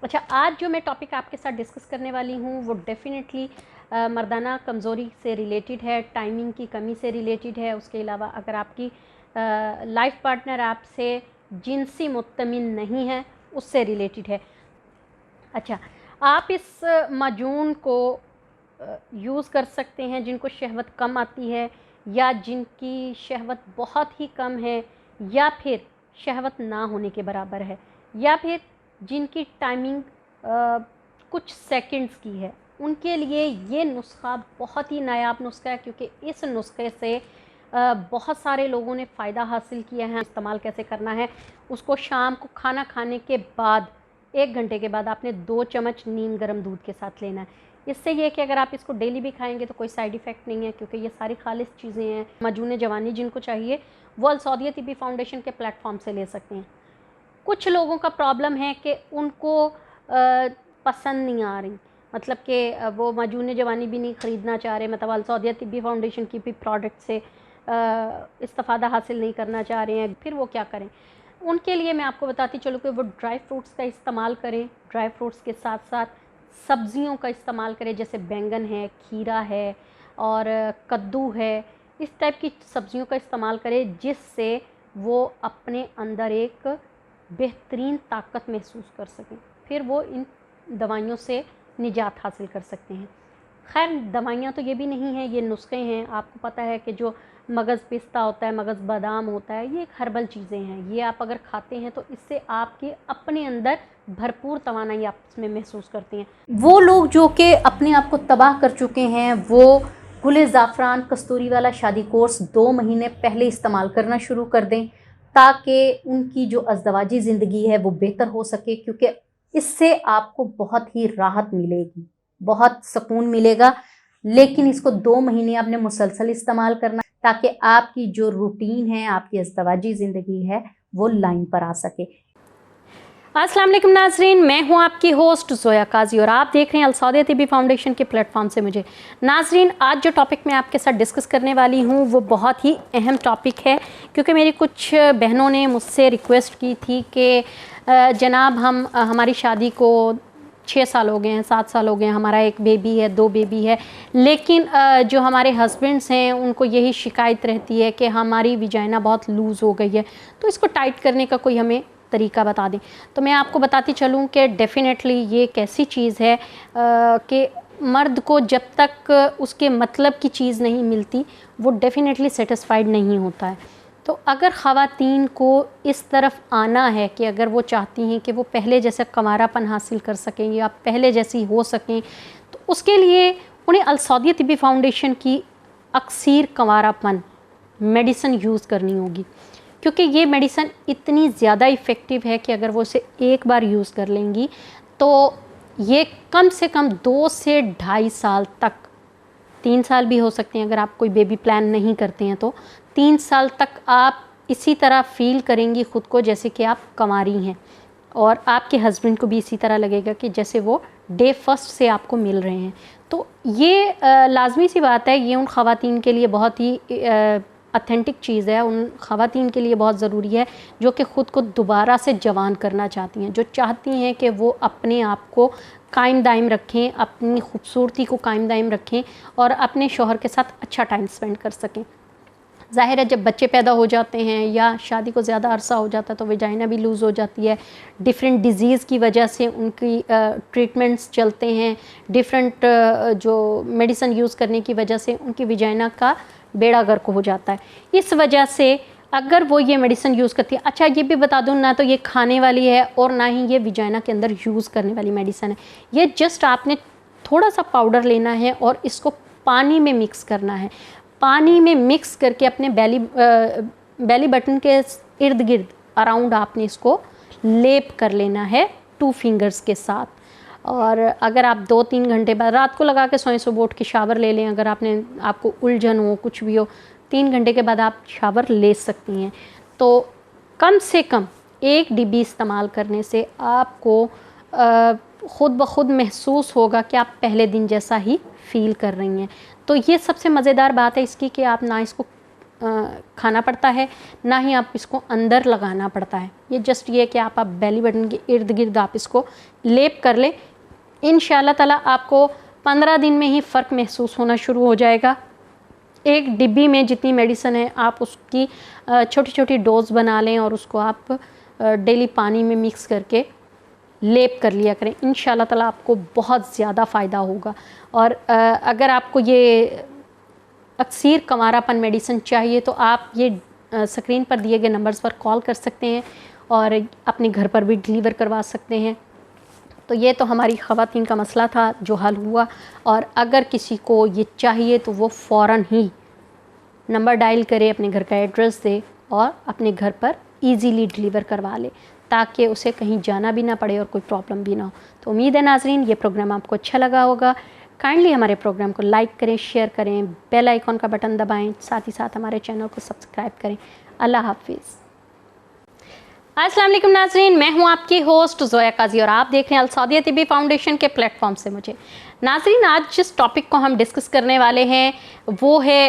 अच्छा, आज जो मैं टॉपिक आपके साथ डिस्कस करने वाली हूँ वो डेफ़िनेटली मर्दाना कमज़ोरी से रिलेटेड है, टाइमिंग की कमी से रिलेटेड है। उसके अलावा अगर आपकी लाइफ पार्टनर आपसे जिनसी मुत्तमिन नहीं है, उससे रिलेटेड है। अच्छा, आप इस माजून को यूज़ कर सकते हैं जिनको शहवत कम आती है, या जिनकी शहवत बहुत ही कम है, या फिर शहवत ना होने के बराबर है, या फिर जिनकी टाइमिंग कुछ सेकंड्स की है। उनके लिए ये नुस्खा बहुत ही नायाब नुस्खा है, क्योंकि इस नुस्खे से बहुत सारे लोगों ने फ़ायदा हासिल किया है। इस्तेमाल कैसे करना है, उसको शाम को खाना खाने के बाद 1 घंटे के बाद आपने 2 चम्मच नीम गर्म दूध के साथ लेना है। इससे ये कि अगर आप इसको डेली भी खाएंगे तो कोई साइड इफ़ेक्ट नहीं है, क्योंकि ये सारी खालिस चीज़ें हैं। माजून जवानी जिनको चाहिए वो अल सौदिया तिब्बी फाउंडेशन के प्लेटफॉर्म से ले सकते हैं। कुछ लोगों का प्रॉब्लम है कि उनको पसंद नहीं आ रही, मतलब कि वो माजून जवानी भी नहीं ख़रीदना चाह रहे, मतलब अल सौदिया तिब्बी फाउंडेशन की भी प्रोडक्ट से इस्तिफ़ादा हासिल नहीं करना चाह रहे हैं। फिर वो क्या करें? उनके लिए मैं आपको बताती चलूँ कि वो ड्राई फ्रूट्स का इस्तेमाल करें। ड्राई फ्रूट्स के साथ साथ सब्ज़ियों का इस्तेमाल करें, जैसे बैंगन है, खीरा है और कद्दू है। इस टाइप की सब्ज़ियों का इस्तेमाल करें, जिससे वो अपने अंदर एक बेहतरीन ताकत महसूस कर सकें। फिर वो इन दवाइयों से निजात हासिल कर सकते हैं। खैर, दवाइयाँ तो ये भी नहीं हैं, ये नुस्खे हैं। आपको पता है कि जो मगज़ पिस्ता होता है, मगज़ बादाम होता है, ये एक हर्बल चीज़ें हैं। ये आप अगर खाते हैं तो इससे आपके अपने अंदर भरपूर तवानाई आप इसमें महसूस करते हैं। वो लोग जो कि अपने आप को तबाह कर चुके हैं, वो गुले ज़ाफ़रान कस्तूरी वाला शादी कोर्स 2 महीने पहले इस्तेमाल करना शुरू कर दें, ताकि उनकी जो अज़दवाजी ज़िंदगी है वो बेहतर हो सके, क्योंकि इससे आपको बहुत ही राहत मिलेगी, बहुत सुकून मिलेगा। लेकिन इसको 2 महीने आपने मुसलसल इस्तेमाल करना, ताकि आपकी जो रूटीन है, आपकी अज़दवाजी ज़िंदगी है, वो लाइन पर आ सके। अस्सलाम वालेकुम नाज़रीन, मैं हूं आपकी होस्ट ज़ोया काजी और आप देख रहे हैं अल सौदिया तिब्बी फाउंडेशन के प्लेटफॉर्म से मुझे। नाज़रीन, आज जो टॉपिक मैं आपके साथ डिस्कस करने वाली हूं वो बहुत ही अहम टॉपिक है, क्योंकि मेरी कुछ बहनों ने मुझसे रिक्वेस्ट की थी कि जनाब हमारी शादी को 6 साल हो गए हैं, 7 साल हो गए हैं, हमारा एक बेबी है, 2 बेबी है, लेकिन जो हमारे हस्बैंड्स हैं उनको यही शिकायत रहती है कि हमारी विजाइना बहुत लूज़ हो गई है, तो इसको टाइट करने का कोई हमें तरीका बता दें। तो मैं आपको बताती चलूँ कि डेफ़िनेटली ये एक ऐसी चीज़ है कि मर्द को जब तक उसके मतलब की चीज़ नहीं मिलती, वो डेफ़िनेटली सेटिस्फाइड नहीं होता है। तो अगर ख़वातीन को इस तरफ आना है कि अगर वो चाहती हैं कि वो पहले जैसा कंवारापन हासिल कर सकें या पहले जैसी हो सकें, तो उसके लिए उन्हें अल सौदिया तिब्बी फाउंडेशन की अक्सीर कंवारापन मेडिसिन यूज़ करनी होगी, क्योंकि ये मेडिसिन इतनी ज़्यादा इफ़ेक्टिव है कि अगर वो इसे एक बार यूज़ कर लेंगी तो ये कम से कम 2 से ढाई साल तक, 3 साल भी हो सकते हैं अगर आप कोई बेबी प्लान नहीं करते हैं, तो 3 साल तक आप इसी तरह फ़ील करेंगी ख़ुद को जैसे कि आप कंवारी हैं, और आपके हस्बैंड को भी इसी तरह लगेगा कि जैसे वो डे फर्स्ट से आपको मिल रहे हैं। तो ये लाजमी सी बात है, ये उन ख़वातीन के लिए बहुत ही ऑथेंटिक चीज़ है, उन ख़वातीन के लिए बहुत ज़रूरी है जो कि ख़ुद को दोबारा से जवान करना चाहती हैं, जो चाहती हैं कि वो अपने आप को कायम दायम रखें, अपनी खूबसूरती को कायम दायम रखें और अपने शौहर के साथ अच्छा टाइम स्पेंड कर सकें। ज़ाहिर है, जब बच्चे पैदा हो जाते हैं या शादी को ज़्यादा अरसा हो जाता है तो विजाइना भी लूज़ हो जाती है। डिफरेंट डिज़ीज़ की वजह से उनकी ट्रीटमेंट्स चलते हैं, डिफरेंट जो मेडिसिन यूज़ करने की वजह से उनकी विजाइना का बेड़ा गर्क हो जाता है। इस वजह से अगर वो ये मेडिसिन यूज़ करती है, अच्छा ये भी बता दूँ, ना तो ये खाने वाली है और ना ही ये विजाइना के अंदर यूज़ करने वाली मेडिसिन है। ये जस्ट आपने थोड़ा सा पाउडर लेना है और इसको पानी में मिक्स करना है। पानी में मिक्स करके अपने बेली बटन के इर्द गिर्द अराउंड आपने इसको लेप कर लेना है 2 फिंगर्स के साथ। और अगर आप 2-3 घंटे बाद रात को लगा के सोएं, सुबह उठ के शावर ले लें। अगर आपको उलझन हो, कुछ भी हो, 3 घंटे के बाद आप शावर ले सकती हैं। तो कम से कम 1 डिब्बी इस्तेमाल करने से आपको ख़ुद ब खुद महसूस होगा कि आप पहले दिन जैसा ही फ़ील कर रही हैं। तो ये सबसे मज़ेदार बात है इसकी कि आप ना इसको खाना पड़ता है, ना ही आप इसको अंदर लगाना पड़ता है। ये जस्ट ये कि आप बेली बटन के इर्द गिर्द आप इसको लेप कर लें। इंशाल्लाह ताला आपको 15 दिन में ही फ़र्क महसूस होना शुरू हो जाएगा। एक डिब्बी में जितनी मेडिसिन है आप उसकी छोटी छोटी डोज बना लें और उसको आप डेली पानी में मिक्स करके लेप कर लिया करें। इंशाल्लाह ताला आपको बहुत ज़्यादा फ़ायदा होगा। और अगर आपको ये अक्सीर कंवारापन मेडिसिन चाहिए तो आप ये स्क्रीन पर दिए गए नंबर्स पर कॉल कर सकते हैं और अपने घर पर भी डिलीवर करवा सकते हैं। तो ये तो हमारी ख़वातीन का मसला था जो हल हुआ। और अगर किसी को ये चाहिए तो वो फ़ौरन ही नंबर डायल करे, अपने घर का एड्रेस दे और अपने घर पर इजीली डिलीवर करवा ले, ताकि उसे कहीं जाना भी ना पड़े और कोई प्रॉब्लम भी ना हो। तो उम्मीद है नाज़रीन ये प्रोग्राम आपको अच्छा लगा होगा। काइंडली हमारे प्रोग्राम को लाइक करें, शेयर करें, बेल आइकॉन का बटन दबाएं, साथ ही साथ हमारे चैनल को सब्सक्राइब करें। अल्लाह हाफिज़। अस्सलाम वालेकुम नाज़रीन, मैं हूं आपकी होस्ट ज़ोया काजी और आप देख रहे हैं अल सऊदिया तिब्बी फाउंडेशन के प्लेटफॉर्म से मुझे। नाज़रीन, आज जिस टॉपिक को हम डिस्कस करने वाले हैं वो है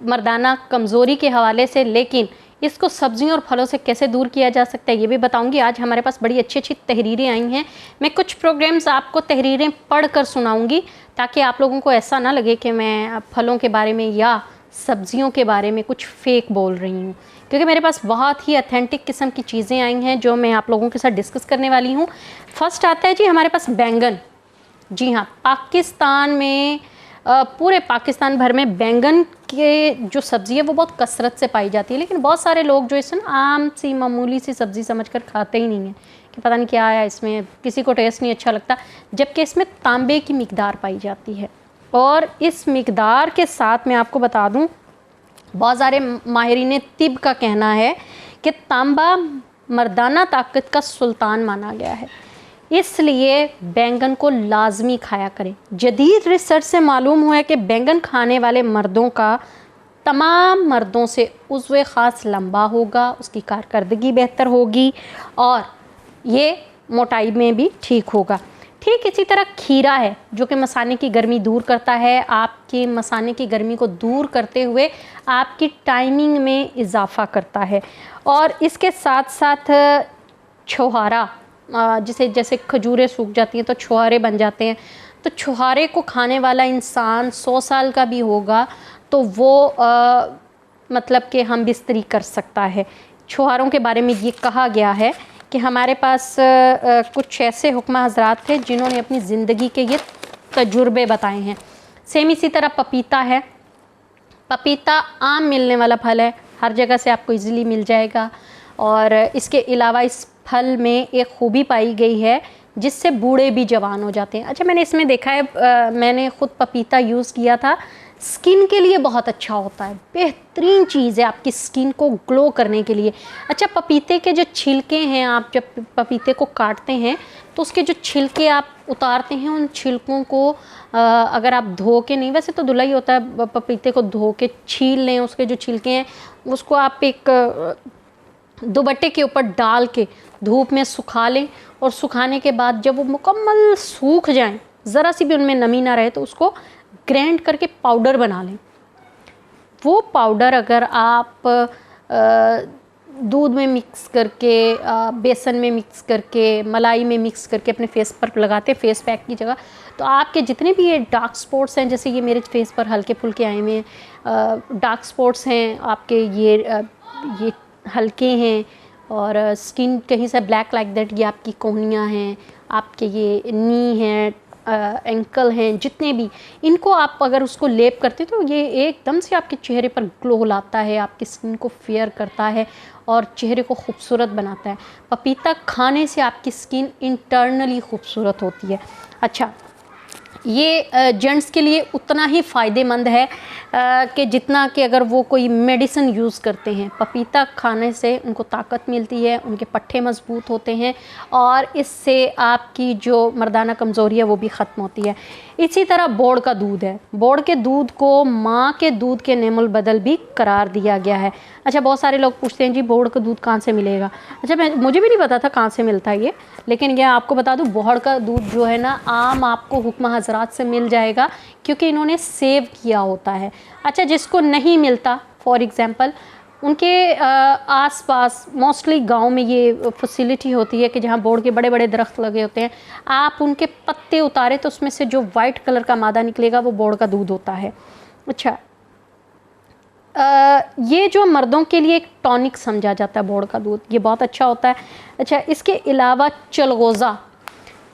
मर्दाना कमज़ोरी के हवाले से, लेकिन इसको सब्जियों और फलों से कैसे दूर किया जा सकता है ये भी बताऊंगी। आज हमारे पास बड़ी अच्छी अच्छी तहरीरें आई हैं। मैं कुछ प्रोग्राम्स आपको तहरीरें पढ़ कर सुनाऊंगी ताकि आप लोगों को ऐसा ना लगे कि मैं फलों के बारे में या सब्जियों के बारे में कुछ फ़ेक बोल रही हूँ, क्योंकि मेरे पास बहुत ही ऑथेंटिक किस्म की चीज़ें आई हैं जो मैं आप लोगों के साथ डिस्कस करने वाली हूँ। फर्स्ट आता है जी हमारे पास बैंगन। जी हाँ, पाकिस्तान में पूरे पाकिस्तान भर में बैंगन के जो सब्ज़ी है वो बहुत कसरत से पाई जाती है, लेकिन बहुत सारे लोग जो इसे आम सी मामूली सी सब्ज़ी समझकर खाते ही नहीं हैं कि पता नहीं क्या आया इसमें, किसी को टेस्ट नहीं अच्छा लगता, जबकि इसमें तांबे की मिकदार पाई जाती है। और इस मिकदार के साथ मैं आपको बता दूं, बहुत सारे माहिरीन तिब का कहना है कि तांबा मर्दाना ताकत का सुल्तान माना गया है, इसलिए बैंगन को लाजमी खाया करें। जदीद रिसर्च से मालूम हुआ है कि बैंगन खाने वाले मर्दों का तमाम मर्दों से उज़्व ख़ास लंबा होगा, उसकी कारकर्दगी बेहतर होगी और ये मोटाई में भी ठीक होगा। ठीक इसी तरह खीरा है जो कि मसाने की गर्मी दूर करता है, आपके मसाने की गर्मी को दूर करते हुए आपकी टाइमिंग में इजाफ़ा करता है। और इसके साथ साथ छुहारा, जिसे जैसे खजूरें सूख जाती हैं तो छुहारे बन जाते हैं, तो छुहारे को खाने वाला इंसान 100 साल का भी होगा तो वो मतलब कि हम बिस्तरी कर सकता है। छुहारों के बारे में ये कहा गया है कि हमारे पास कुछ ऐसे हुक्मा हजरात थे जिन्होंने अपनी ज़िंदगी के ये तजुर्बे बताए हैं। सेम इसी तरह पपीता है। पपीता आम मिलने वाला फल है, हर जगह से आपको इजीली मिल जाएगा। और इसके अलावा इस फल में एक खूबी पाई गई है जिससे बूढ़े भी जवान हो जाते हैं। अच्छा, मैंने इसमें देखा है, मैंने ख़ुद पपीता यूज़ किया था, स्किन के लिए बहुत अच्छा होता है, बेहतरीन चीज़ है आपकी स्किन को ग्लो करने के लिए। अच्छा, पपीते के जो छिलके हैं, आप जब पपीते को काटते हैं तो उसके जो छिलके आप उतारते हैं, उन छिलकों को अगर आप धो के नहीं, वैसे तो धुला ही होता है, पपीते को धो के छील लें, उसके जो छिलके हैं उसको आप एक दुपट्टे के ऊपर डाल के धूप में सुखा लें और सुखाने के बाद जब वो मुकम्मल सूख जाएं, ज़रा सी भी उनमें नमी ना रहे तो उसको ग्राइंड करके पाउडर बना लें। वो पाउडर अगर आप दूध में मिक्स करके, बेसन में मिक्स करके, मलाई में मिक्स करके अपने फेस पर लगाते हैं फेस पैक की जगह, तो आपके जितने भी ये डार्क स्पॉट्स हैं, जैसे ये मेरे फेस पर हल्के फुल्के आए हुए हैं डार्क स्पॉट्स हैं आपके, ये हल्के हैं और स्किन कहीं से ब्लैक लाइक दैट, ये आपकी कोहनियाँ हैं, आपके ये नी हैं, एंकल हैं, जितने भी, इनको आप अगर उसको लेप करते तो ये एकदम से आपके चेहरे पर ग्लो लाता है, आपकी स्किन को फेयर करता है और चेहरे को खूबसूरत बनाता है। पपीता खाने से आपकी स्किन इंटरनली खूबसूरत होती है। अच्छा, ये जेंट्स के लिए उतना ही फ़ायदेमंद है कि जितना कि अगर वो कोई मेडिसिन यूज़ करते हैं। पपीता खाने से उनको ताकत मिलती है, उनके पट्टे मज़बूत होते हैं और इससे आपकी जो मर्दाना कमज़ोरी है वो भी ख़त्म होती है। इसी तरह बोड़ का दूध है, बोड़ के दूध को माँ के दूध के नेमुल बदल भी करार दिया गया है। अच्छा, बहुत सारे लोग पूछते हैं जी बोड़ का दूध कहाँ से मिलेगा। अच्छा, मुझे भी नहीं पता था कहाँ से मिलता है ये, लेकिन ये आपको बता दूँ, बोड़ का दूध जो है ना आम आपको हुक्मा हजरात से मिल जाएगा क्योंकि इन्होंने सेव किया होता है। अच्छा, जिसको नहीं मिलता फॉर एग्ज़ाम्पल उनके आसपास मोस्टली गांव में ये फैसिलिटी होती है कि जहाँ बोर्ड के बड़े बड़े दरख्त लगे होते हैं, आप उनके पत्ते उतारे तो उसमें से जो वाइट कलर का मादा निकलेगा वो बोर्ड का दूध होता है। अच्छा, ये जो मर्दों के लिए एक टॉनिक समझा जाता है बोर्ड का दूध, ये बहुत अच्छा होता है। अच्छा, इसके अलावा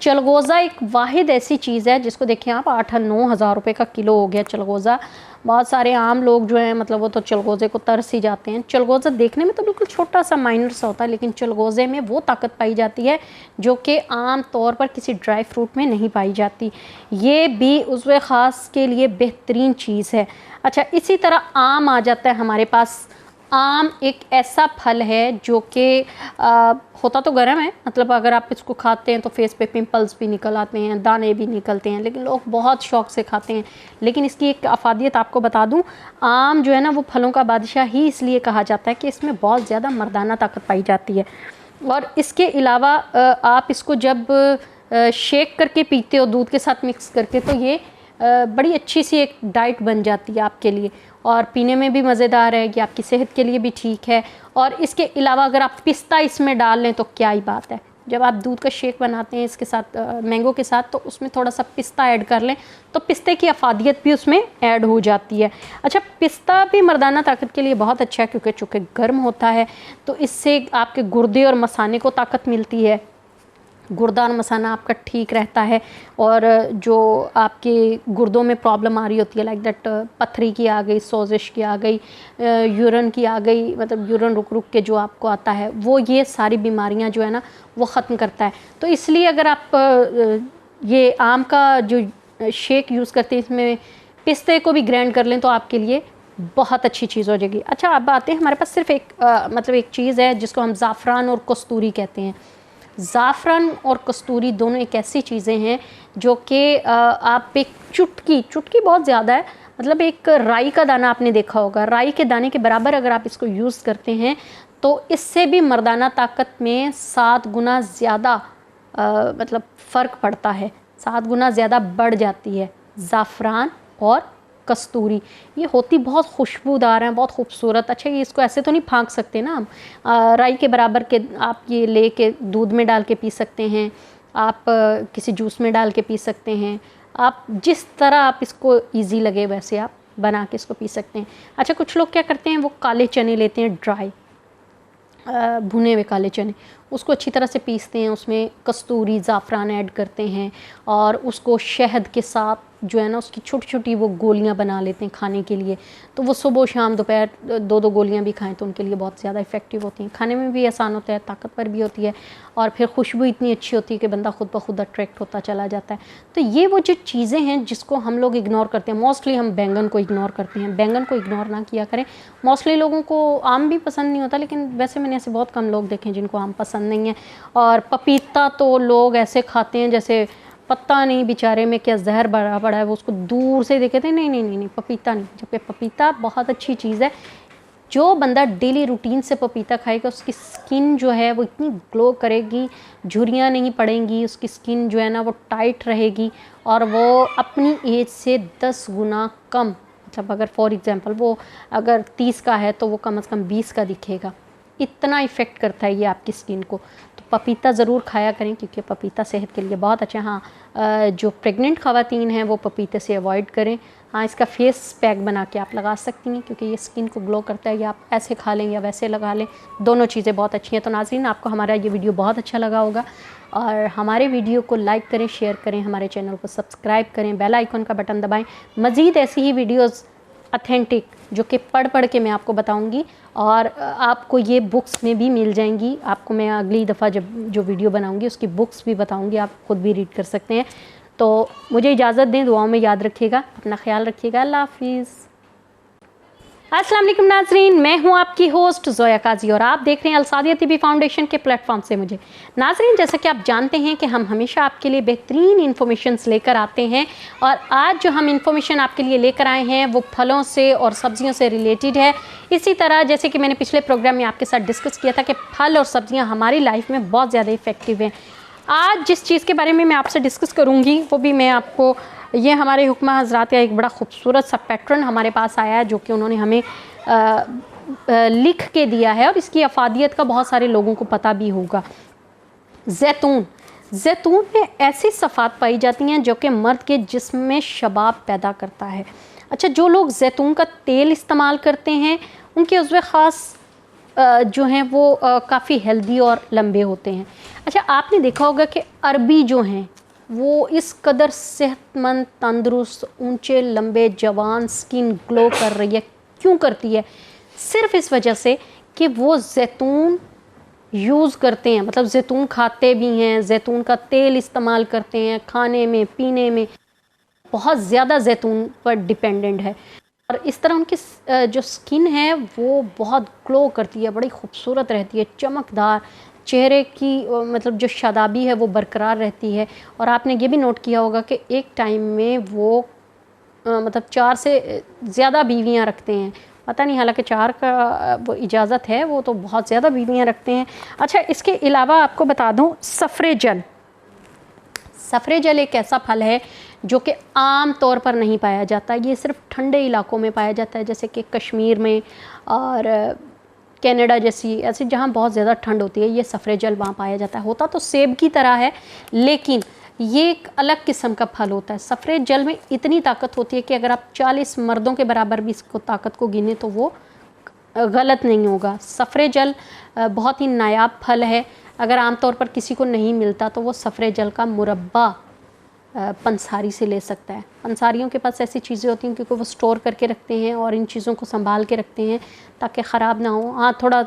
चलगोज़ा एक वाहिद ऐसी चीज़ है जिसको देखिए आप 8-9 हज़ार रुपये का किलो हो गया चलगोज़ा। बहुत सारे आम लोग जो हैं मतलब वो तो चलगोज़े को तरस ही जाते हैं। चलगोज़ा देखने में तो बिल्कुल छोटा सा माइनर सा होता है, लेकिन चलगोज़े में वो ताकत पाई जाती है जो कि आम तौर पर किसी ड्राई फ्रूट में नहीं पाई जाती। ये भी उज़्वे ख़ास के लिए बेहतरीन चीज़ है। अच्छा, इसी तरह आम आ जाता है हमारे पास। आम एक ऐसा फल है जो कि होता तो गर्म है, मतलब अगर आप इसको खाते हैं तो फेस पे पिंपल्स भी निकल आते हैं, दाने भी निकलते हैं, लेकिन लोग बहुत शौक़ से खाते हैं। लेकिन इसकी एक अफादियत आपको बता दूं, आम जो है ना वो फलों का बादशाह ही इसलिए कहा जाता है कि इसमें बहुत ज़्यादा मर्दाना ताकत पाई जाती है। और इसके अलावा आप इसको जब शेक करके पीते हो दूध के साथ मिक्स करके, तो ये बड़ी अच्छी सी एक डाइट बन जाती है आपके लिए, और पीने में भी मज़ेदार है, कि आपकी सेहत के लिए भी ठीक है। और इसके अलावा अगर आप पिस्ता इसमें डाल लें तो क्या ही बात है। जब आप दूध का शेक बनाते हैं इसके साथ मैंगो के साथ, तो उसमें थोड़ा सा पिस्ता ऐड कर लें तो पिस्ते की अफादियत भी उसमें ऐड हो जाती है। अच्छा, पिस्ता भी मर्दाना ताकत के लिए बहुत अच्छा है, क्योंकि चूँकि गर्म होता है तो इससे आपके गुर्दे और मसाने को ताकत मिलती है। गुर्दा और मसाना आपका ठीक रहता है, और जो आपके गुर्दों में प्रॉब्लम आ रही होती है लाइक दैट पथरी की आ गई, सोजिश की आ गई, यूरिन की आ गई, मतलब यूरिन रुक रुक के जो आपको आता है, वो ये सारी बीमारियां जो है ना वो ख़त्म करता है। तो इसलिए अगर आप ये आम का जो शेक यूज़ करते हैं इसमें पिस्ते को भी ग्राइंड कर लें तो आपके लिए बहुत अच्छी चीज़ हो जाएगी। अच्छा, अब आते हैं हमारे पास सिर्फ एक मतलब एक चीज़ है जिसको हम ज़ाफ़रान और कस्तूरी कहते हैं। ज़ाफ़रान और कस्तूरी दोनों एक ऐसी चीज़ें हैं जो कि आप एक चुटकी बहुत ज़्यादा है, मतलब एक राई का दाना आपने देखा होगा, राई के दाने के बराबर अगर आप इसको यूज़ करते हैं तो इससे भी मर्दाना ताकत में 7 गुना ज़्यादा मतलब फ़र्क पड़ता है, 7 गुना ज़्यादा बढ़ जाती है ज़ाफ़रान और कस्तूरी। ये होती बहुत खुशबूदार हैं, बहुत खूबसूरत। अच्छा, ये इसको ऐसे तो नहीं फाँक सकते ना हम, राई के बराबर के आप ये ले के दूध में डाल के पी सकते हैं, आप किसी जूस में डाल के पी सकते हैं, आप जिस तरह आप इसको ईज़ी लगे वैसे आप बना के इसको पी सकते हैं। अच्छा, कुछ लोग क्या करते हैं, वो काले चने लेते हैं, ड्राई भुने हुए काले चने, उसको अच्छी तरह से पीसते हैं, उसमें कस्तूरी ज़ाफ़रान ऐड करते हैं और उसको शहद के साथ जो है ना उसकी छोटी छोटी वो गोलियां बना लेते हैं खाने के लिए। तो वो सुबह शाम दोपहर 2-2 गोलियां भी खाएं तो उनके लिए बहुत ज़्यादा इफ़ेक्टिव होती हैं, खाने में भी आसान होता है, ताकतवर भी होती है, और फिर खुशबू इतनी अच्छी होती है कि बंदा खुद ब खुद अट्रैक्ट होता चला जाता है। तो ये वो जो चीज़ें हैं जिसको हम लोग इग्नोर करते हैं, मोस्टली हम बैंगन को इग्नोर करते हैं। बैंगन को इग्नोर ना किया करें। मोस्टली लोगों को आम भी पसंद नहीं होता, लेकिन वैसे मैंने ऐसे बहुत कम लोग देखे हैं जिनको आम पसंद नहीं है। और पपीता तो लोग ऐसे खाते हैं जैसे पता नहीं बेचारे में क्या जहर भरा पड़ा है, वो उसको दूर से देखे थे, नहीं नहीं नहीं नहीं पपीता नहीं। जबकि पपीता बहुत अच्छी चीज़ है। जो बंदा डेली रूटीन से पपीता खाएगा उसकी स्किन जो है वो इतनी ग्लो करेगी, झुर्रियाँ नहीं पड़ेंगी, उसकी स्किन जो है ना वो टाइट रहेगी, और वो अपनी एज से 10 गुना कम, मतलब अगर फॉर एग्ज़ाम्पल वो अगर 30 का है तो वो कम से कम 20 का दिखेगा। इतना इफ़ेक्ट करता है ये आपकी स्किन को। तो पपीता ज़रूर खाया करें क्योंकि पपीता सेहत के लिए बहुत अच्छा है। हाँ, जो प्रेग्नेंट ख़वातीन हैं वो पपीते से अवॉइड करें। हाँ, इसका फेस पैक बना के आप लगा सकती हैं क्योंकि ये स्किन को ग्लो करता है, या आप ऐसे खा लें या वैसे लगा लें, दोनों चीज़ें बहुत अच्छी हैं। तो नाज़रीन, आपको हमारा ये वीडियो बहुत अच्छा लगा होगा, और हमारे वीडियो को लाइक करें, शेयर करें, हमारे चैनल को सब्सक्राइब करें, बेल आइकन का बटन दबाएँ। मज़ीद ऐसी ही वीडियोज़ ऑथेंटिक जो कि पढ़ के मैं आपको बताऊंगी, और आपको ये बुक्स में भी मिल जाएंगी। आपको मैं अगली दफ़ा जब जो वीडियो बनाऊंगी उसकी बुक्स भी बताऊंगी, आप खुद भी रीड कर सकते हैं। तो मुझे इजाज़त दें, दुआओं में याद रखिएगा, अपना ख्याल रखिएगा। अल्लाह हाफिज़। अस्सलाम वालेकुम नाजरीन, मैं हूं आपकी होस्ट ज़ोया काजी और आप देख रहे हैं अलसादिया टीवी फाउंडेशन के प्लेटफॉर्म से मुझे। नाजरीन, जैसा कि आप जानते हैं कि हम हमेशा आपके लिए बेहतरीन इन्फॉर्मेशंस लेकर आते हैं, और आज जो हम इन्फॉर्मेशन आपके लिए लेकर आए हैं वो फलों से और सब्जियों से रिलेटेड है। इसी तरह जैसे कि मैंने पिछले प्रोग्राम में आपके साथ डिस्कस किया था कि फल और सब्जियाँ हमारी लाइफ में बहुत ज़्यादा इफ़ेक्टिव हैं। आज जिस चीज़ के बारे में मैं आपसे डिस्कस करूँगी वो भी मैं आपको, ये हमारे हुक्मा हज़रात का एक बड़ा खूबसूरत सा पैटर्न हमारे पास आया है जो कि उन्होंने हमें लिख के दिया है और इसकी अफादियत का बहुत सारे लोगों को पता भी होगा। जैतून में ऐसी सफ़ात पाई जाती हैं जो कि मर्द के जिस्म में शबाब पैदा करता है। अच्छा, जो लोग जैतून का तेल इस्तेमाल करते हैं उनके उज़्वे ख़ास जो हैं वो काफ़ी हेल्दी और लंबे होते हैं। अच्छा, आपने देखा होगा कि अरबी जो हैं वो इस कदर सेहतमंद, तंदुरुस्त, ऊंचे, लंबे, जवान, स्किन ग्लो कर रही है। क्यों करती है? सिर्फ इस वजह से कि वो जैतून यूज़ करते हैं, मतलब जैतून खाते भी हैं, जैतून का तेल इस्तेमाल करते हैं खाने में, पीने में, बहुत ज़्यादा जैतून पर डिपेंडेंट है। और इस तरह उनकी जो स्किन है वो बहुत ग्लो करती है, बड़ी खूबसूरत रहती है, चमकदार, चेहरे की मतलब जो शादाबी है वो बरकरार रहती है। और आपने ये भी नोट किया होगा कि एक टाइम में वो मतलब 4 से ज़्यादा बीवियां रखते हैं। पता नहीं, हालांकि 4 का वो इजाज़त है, वो तो बहुत ज़्यादा बीवियां रखते हैं। अच्छा, इसके अलावा आपको बता दूं, सफ़रेजल एक ऐसा फल है जो कि आम तौर पर नहीं पाया जाता। ये सिर्फ ठंडे इलाकों में पाया जाता है, जैसे कि कश्मीर में और कनाडा जैसी ऐसे जहाँ बहुत ज़्यादा ठंड होती है, ये सफ़रेजल वहाँ पाया जाता है। होता तो सेब की तरह है, लेकिन ये एक अलग किस्म का फल होता है। सफ़रेजल में इतनी ताकत होती है कि अगर आप 40 मर्दों के बराबर भी इसको ताकत को गिने तो वो गलत नहीं होगा। सफ़रेजल बहुत ही नायाब फल है। अगर आमतौर पर किसी को नहीं मिलता तो वो सफ़रेजल का मुरब्बा पंसारी से ले सकता है। पंसारियों के पास ऐसी चीज़ें होती हैं क्योंकि वो स्टोर करके रखते हैं और इन चीज़ों को संभाल के रखते हैं ताकि ख़राब ना हो। हाँ, थोड़ा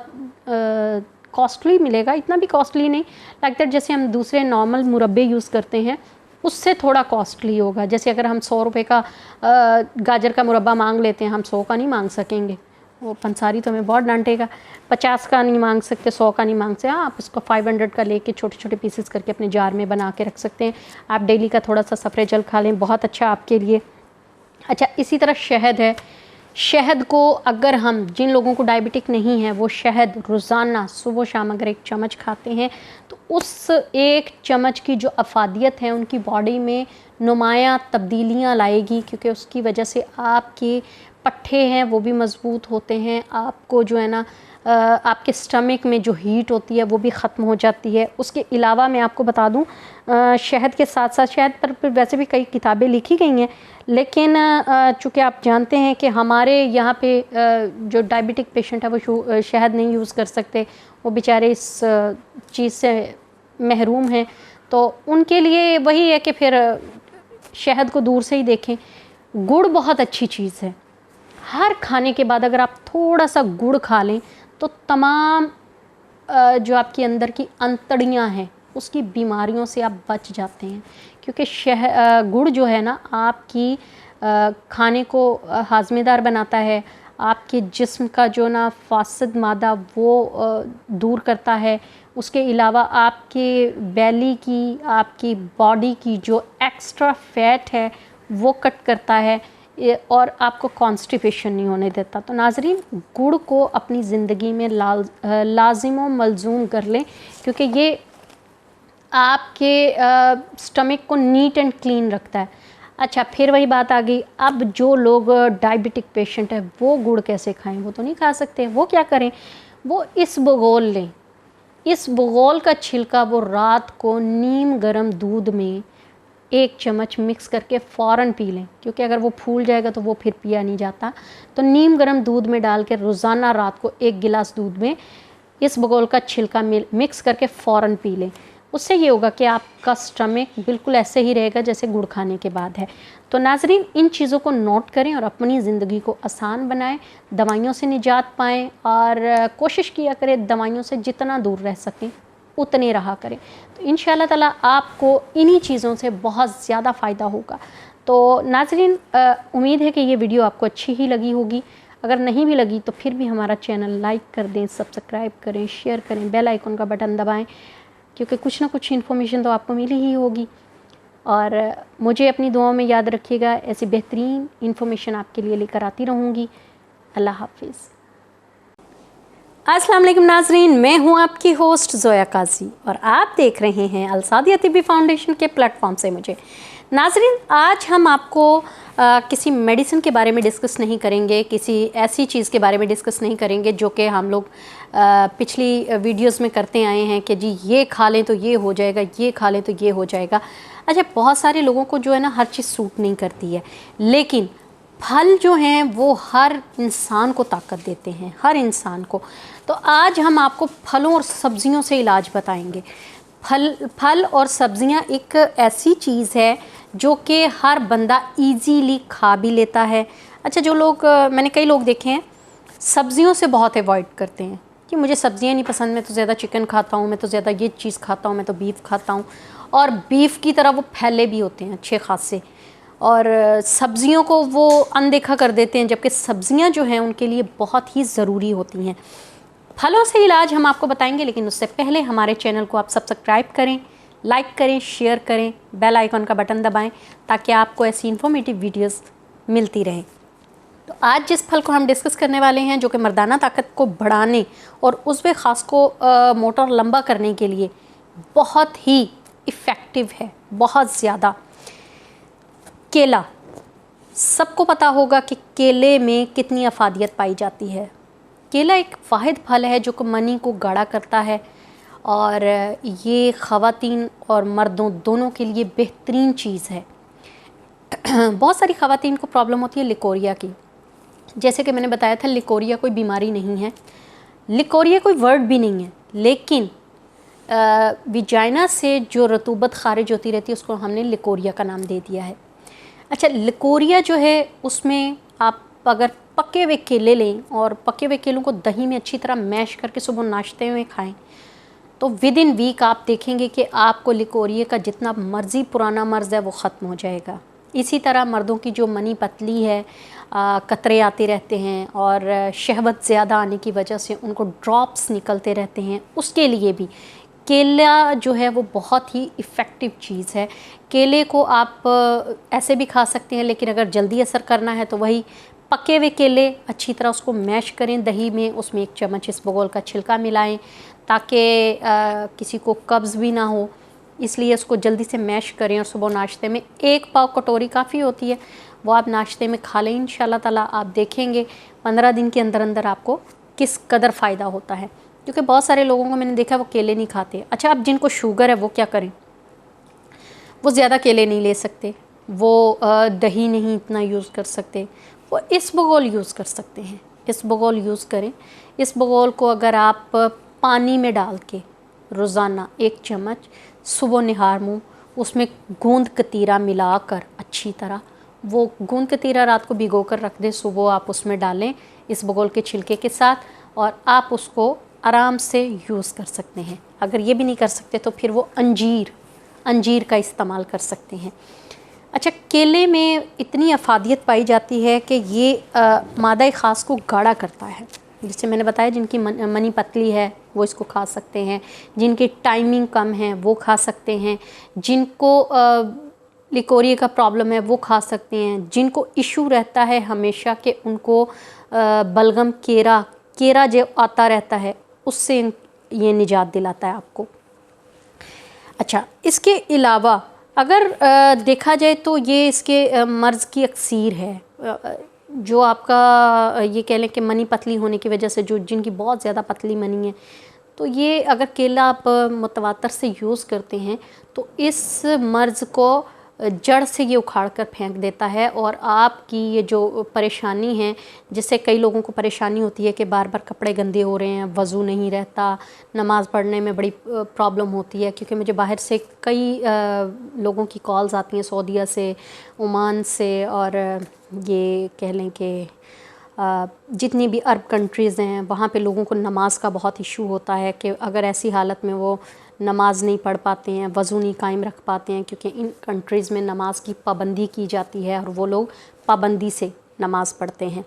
कॉस्टली मिलेगा, इतना भी कॉस्टली नहीं, लाइक दैट जैसे हम दूसरे नॉर्मल मुरब्बे यूज़ करते हैं उससे थोड़ा कॉस्टली होगा। जैसे अगर हम 100 रुपये का गाजर का मुरब्बा मांग लेते हैं, हम 100 का नहीं मांग सकेंगे, वो पंसारी तो हमें बहुत डांटेगा। 50 का नहीं मांग सकते, 100 का नहीं मांग सकते। हाँ, आप उसको 500 का लेके छोटे छोटे पीसेस करके अपने जार में बना के रख सकते हैं। आप डेली का थोड़ा सा सफ़रेजल खा लें, बहुत अच्छा आपके लिए। अच्छा, इसी तरह शहद है। शहद को अगर हम, जिन लोगों को डायबिटिक नहीं है, वो शहद रोज़ाना सुबह शाम अगर 1 चम्मच खाते हैं तो उस 1 चम्मच की जो अफादियत है उनकी बॉडी में नुमायाँ तब्दीलियाँ लाएगी, क्योंकि उसकी वजह से आपके पट्ठे हैं वो भी मज़बूत होते हैं। आपको जो है ना आपके स्टमक में जो हीट होती है वो भी ख़त्म हो जाती है। उसके अलावा मैं आपको बता दूं, शहद के साथ साथ, शहद पर वैसे भी कई किताबें लिखी गई हैं, लेकिन चूँकि आप जानते हैं कि हमारे यहाँ पे जो डायबिटिक पेशेंट है वो शहद नहीं यूज़ कर सकते, वो बेचारे इस चीज़ से महरूम हैं, तो उनके लिए वही है कि फिर शहद को दूर से ही देखें। गुड़ बहुत अच्छी चीज़ है। हर खाने के बाद अगर आप थोड़ा सा गुड़ खा लें तो तमाम जो आपके अंदर की अंतड़ियाँ हैं उसकी बीमारियों से आप बच जाते हैं, क्योंकि गुड़ जो है ना आपकी खाने को हाज़मेदार बनाता है, आपके जिस्म का जो ना फासिद मादा वो दूर करता है। उसके अलावा आपके बेली की, आपकी बॉडी की जो एक्स्ट्रा फैट है वो कट करता है और आपको कॉन्स्टिपेशन नहीं होने देता। तो नाज़रीन, गुड़ को अपनी ज़िंदगी में लाजिम व मलजूम कर लें, क्योंकि ये आपके स्टमक को नीट एंड क्लीन रखता है। अच्छा, फिर वही बात आ गई, अब जो लोग डायबिटिक पेशेंट है वो गुड़ कैसे खाएं? वो तो नहीं खा सकते। वो क्या करें? वो इसबगोल लें। इसबगोल का छिलका वो रात को नीम गर्म दूध में 1 चम्मच मिक्स करके फ़ौरन पी लें, क्योंकि अगर वो फूल जाएगा तो वो फिर पिया नहीं जाता। तो नीम गर्म दूध में डाल के रोज़ाना रात को 1 गिलास दूध में इसबगोल का छिलका मिक्स करके फ़ौरन पी लें। उससे ये होगा कि आपका स्टमक बिल्कुल ऐसे ही रहेगा जैसे गुड़ खाने के बाद है। तो नाज़रीन, इन चीज़ों को नोट करें और अपनी ज़िंदगी को आसान बनाएं, दवाइयों से निजात पाएँ और कोशिश किया करें दवाइयों से जितना दूर रह सकें उतने रहा करें। तो इंशाअल्लाह ताला आपको इन्हीं चीज़ों से बहुत ज़्यादा फ़ायदा होगा। तो नाज़रीन, उम्मीद है कि ये वीडियो आपको अच्छी ही लगी होगी। अगर नहीं भी लगी तो फिर भी हमारा चैनल लाइक कर दें, सब्सक्राइब करें, शेयर करें, बेल आइकन का बटन दबाएं, क्योंकि कुछ ना कुछ इन्फॉर्मेशन तो आपको मिली ही होगी। और मुझे अपनी दुआओं में याद रखिएगा, ऐसी बेहतरीन इन्फॉर्मेशन आपके लिए लेकर आती रहूँगी। अल्लाह हाफिज़। अस्सलाम वालेकुम नाजरीन, मैं हूं आपकी होस्ट ज़ोया काजी और आप देख रहे हैं अलसादिया तिब्बी फाउंडेशन के प्लेटफॉर्म से मुझे। नाजरीन, आज हम आपको किसी मेडिसिन के बारे में डिस्कस नहीं करेंगे, किसी ऐसी चीज़ के बारे में डिस्कस नहीं करेंगे जो कि हम लोग पिछली वीडियोस में करते आए हैं कि जी ये खा लें तो ये हो जाएगा, ये खा लें तो ये हो जाएगा। अच्छा, बहुत सारे लोगों को जो है ना हर चीज़ सूट नहीं करती है, लेकिन फल जो हैं वो हर इंसान को ताकत देते हैं, हर इंसान को। तो आज हम आपको फलों और सब्जियों से इलाज बताएंगे। फल और सब्जियां एक ऐसी चीज़ है जो कि हर बंदा इजीली खा भी लेता है। अच्छा, जो लोग मैंने कई लोग देखे हैं सब्जियों से बहुत अवॉइड करते हैं कि मुझे सब्जियां नहीं पसंद, मैं तो ज़्यादा चिकन खाता हूँ, मैं तो ज़्यादा ये चीज़ खाता हूँ, मैं तो बीफ खाता हूँ। और बीफ की तरह वो फैले भी होते हैं अच्छे खासे, और सब्जियों को वो अनदेखा कर देते हैं, जबकि सब्जियां जो हैं उनके लिए बहुत ही ज़रूरी होती हैं। फलों से इलाज हम आपको बताएंगे, लेकिन उससे पहले हमारे चैनल को आप सब्सक्राइब करें, लाइक करें, शेयर करें, बेल आइकन का बटन दबाएं ताकि आपको ऐसी इन्फॉर्मेटिव वीडियोस मिलती रहे। तो आज जिस फल को हम डिस्कस करने वाले हैं जो कि मर्दाना ताकत को बढ़ाने और उज़्व ख़ास को मोटा और लंबा करने के लिए बहुत ही इफ़ेक्टिव है, बहुत ज़्यादा। केला। सबको पता होगा कि केले में कितनी अफादियत पाई जाती है। केला एक वाहिद फल है जो कि मनी को गाढ़ा करता है और ये ख़वातीन और मर्दों दोनों के लिए बेहतरीन चीज़ है। बहुत सारी ख़वातीन को प्रॉब्लम होती है लिकोरिया की। जैसे कि मैंने बताया था, लिकोरिया कोई बीमारी नहीं है, लिकोरिया कोई वर्ड भी नहीं है, लेकिन विजाइना से जो रतूबत खारिज होती रहती है उसको हमने लिकोरिया का नाम दे दिया है। अच्छा, लिकोरिया जो है उसमें आप अगर पके हुए केले लें और पके हुए केलों को दही में अच्छी तरह मैश करके सुबह नाश्ते में खाएं तो विद इन वीक आप देखेंगे कि आपको लिकोरिया का जितना मर्ज़ी पुराना मर्ज़ है वो ख़त्म हो जाएगा। इसी तरह मर्दों की जो मनी पतली है, कतरे आते रहते हैं और शहवत ज़्यादा आने की वजह से उनको ड्रॉप्स निकलते रहते हैं, उसके लिए भी केला जो है वो बहुत ही इफ़ेक्टिव चीज़ है। केले को आप ऐसे भी खा सकते हैं, लेकिन अगर जल्दी असर करना है तो वही पके हुए केले अच्छी तरह उसको मैश करें दही में, उसमें 1 चम्मच इसबगोल का छिलका मिलाएं ताकि किसी को कब्ज़ भी ना हो, इसलिए उसको जल्दी से मैश करें और सुबह नाश्ते में 1 पाव कटोरी काफ़ी होती है, वो आप नाश्ते में खा लें। इंशाल्लाह ताला आप देखेंगे 15 दिन के अंदर अंदर आपको किस कदर फ़ायदा होता है, क्योंकि बहुत सारे लोगों को मैंने देखा वो केले नहीं खाते। अच्छा, अब जिनको शुगर है वो क्या करें? वो ज़्यादा केले नहीं ले सकते, वो दही नहीं इतना यूज़ कर सकते, वो इसबगोल यूज़ कर सकते हैं। इसबगोल यूज़ करें। इसबगोल को अगर आप पानी में डाल के रोज़ाना 1 चम्मच सुबह निहार मुँह उसमें गूंद कतीरा मिलाकर अच्छी तरह, वो गूंद कतीरा रात को भिगो कर रख दें, सुबह आप उसमें डालें इसबगोल के छिलके के साथ और आप उसको आराम से यूज़ कर सकते हैं। अगर ये भी नहीं कर सकते तो फिर वो अंजीर का इस्तेमाल कर सकते हैं। अच्छा, केले में इतनी अफादियत पाई जाती है कि ये मादा ख़ास को गाढ़ा करता है। जैसे मैंने बताया, जिनकी मनी पतली है वो इसको खा सकते हैं, जिनकी टाइमिंग कम है वो खा सकते हैं, जिनको लिकोरिया का प्रॉब्लम है वो खा सकते हैं, जिनको इशू रहता है हमेशा कि उनको बलगम केरा जो आता रहता है उससे ये निजात दिलाता है आपको। अच्छा, इसके अलावा अगर देखा जाए तो ये इसके मर्ज़ की अक्सीर है। जो आपका ये कह लें कि मनी पतली होने की वजह से जिनकी बहुत ज़्यादा पतली मनी है, तो ये अगर केला आप मुतवातर से यूज़ करते हैं तो इस मर्ज़ को जड़ से ये उखाड़ कर फेंक देता है और आपकी ये जो परेशानी है, जिससे कई लोगों को परेशानी होती है कि बार बार कपड़े गंदे हो रहे हैं, वज़ू नहीं रहता, नमाज़ पढ़ने में बड़ी प्रॉब्लम होती है, क्योंकि मुझे बाहर से कई लोगों की कॉल्स आती हैं, सऊदीया से, ओमान से, और ये कह लें कि जितनी भी अरब कंट्रीज़ हैं वहाँ पे लोगों को नमाज का बहुत इशू होता है कि अगर ऐसी हालत में वो नमाज नहीं पढ़ पाते हैं, वज़ू नहीं कायम रख पाते हैं, क्योंकि इन कंट्रीज़ में नमाज की पाबंदी की जाती है और वो लोग पाबंदी से नमाज़ पढ़ते हैं।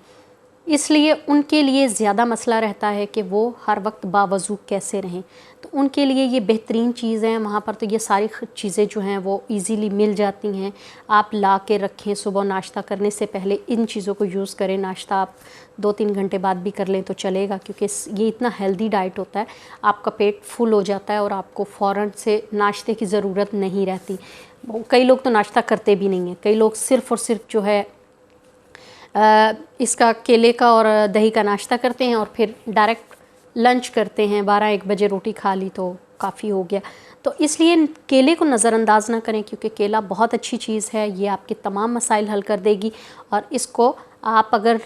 इसलिए उनके लिए ज़्यादा मसला रहता है कि वो हर वक्त बावज़ू कैसे रहें। तो उनके लिए ये बेहतरीन चीज़ है। वहाँ पर तो ये सारी चीज़ें जो हैं वो इजीली मिल जाती हैं। आप ला के रखें, सुबह नाश्ता करने से पहले इन चीज़ों को यूज़ करें। नाश्ता आप 2-3 घंटे बाद भी कर लें तो चलेगा, क्योंकि ये इतना हेल्दी डाइट होता है। आपका पेट फुल हो जाता है और आपको फ़ौरन से नाश्ते की ज़रूरत नहीं रहती। कई लोग तो नाश्ता करते भी नहीं हैं। कई लोग सिर्फ़ और सिर्फ जो है इसका केले का और दही का नाश्ता करते हैं और फिर डायरेक्ट लंच करते हैं। 12-1 बजे रोटी खा ली तो काफ़ी हो गया। तो इसलिए केले को नज़रअंदाज ना करें, क्योंकि केला बहुत अच्छी चीज़ है। ये आपके तमाम मसाइल हल कर देगी और इसको आप अगर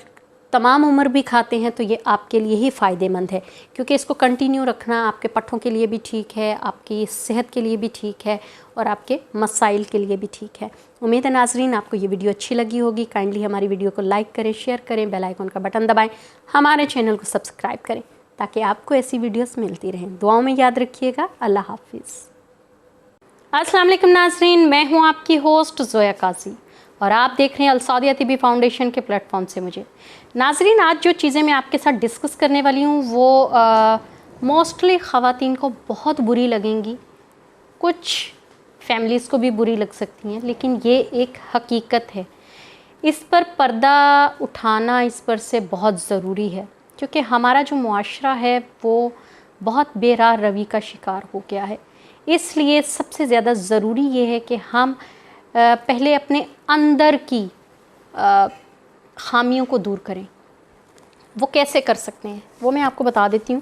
तमाम उम्र भी खाते हैं तो ये आपके लिए ही फ़ायदेमंद है, क्योंकि इसको कंटिन्यू रखना आपके पट्ठों के लिए भी ठीक है, आपकी सेहत के लिए भी ठीक है और आपके मसाइल के लिए भी ठीक है। उम्मीद है नाज़रीन आपको ये वीडियो अच्छी लगी होगी। काइंडली हमारी वीडियो को लाइक करें, शेयर करें, बेल आइकन का बटन दबाएं, हमारे चैनल को सब्सक्राइब करें ताकि आपको ऐसी वीडियोस मिलती रहें। दुआओं में याद रखिएगा। अल्लाह हाफिज़। अस्सलाम वालेकुम नाज़रीन, मैं हूँ आपकी होस्ट ज़ोया काजी और आप देख रहे हैं अल सऊदिया तिब्बी फाउंडेशन के प्लेटफॉर्म से मुझे। नाज़रीन, आज जो चीज़ें मैं आपके साथ डिस्कस करने वाली हूँ वो मोस्टली ख़वातीन को बहुत बुरी लगेंगी, कुछ फैमिलीज़ को भी बुरी लग सकती हैं, लेकिन ये एक हकीकत है। इस पर पर्दा उठाना इस पर से बहुत ज़रूरी है, क्योंकि हमारा जो मुआशरा है वो बहुत बेराह रवी का शिकार हो गया है। इसलिए सबसे ज़्यादा ज़रूरी ये है कि हम पहले अपने अंदर की ख़ामियों को दूर करें। वो कैसे कर सकते हैं वो मैं आपको बता देती हूँ,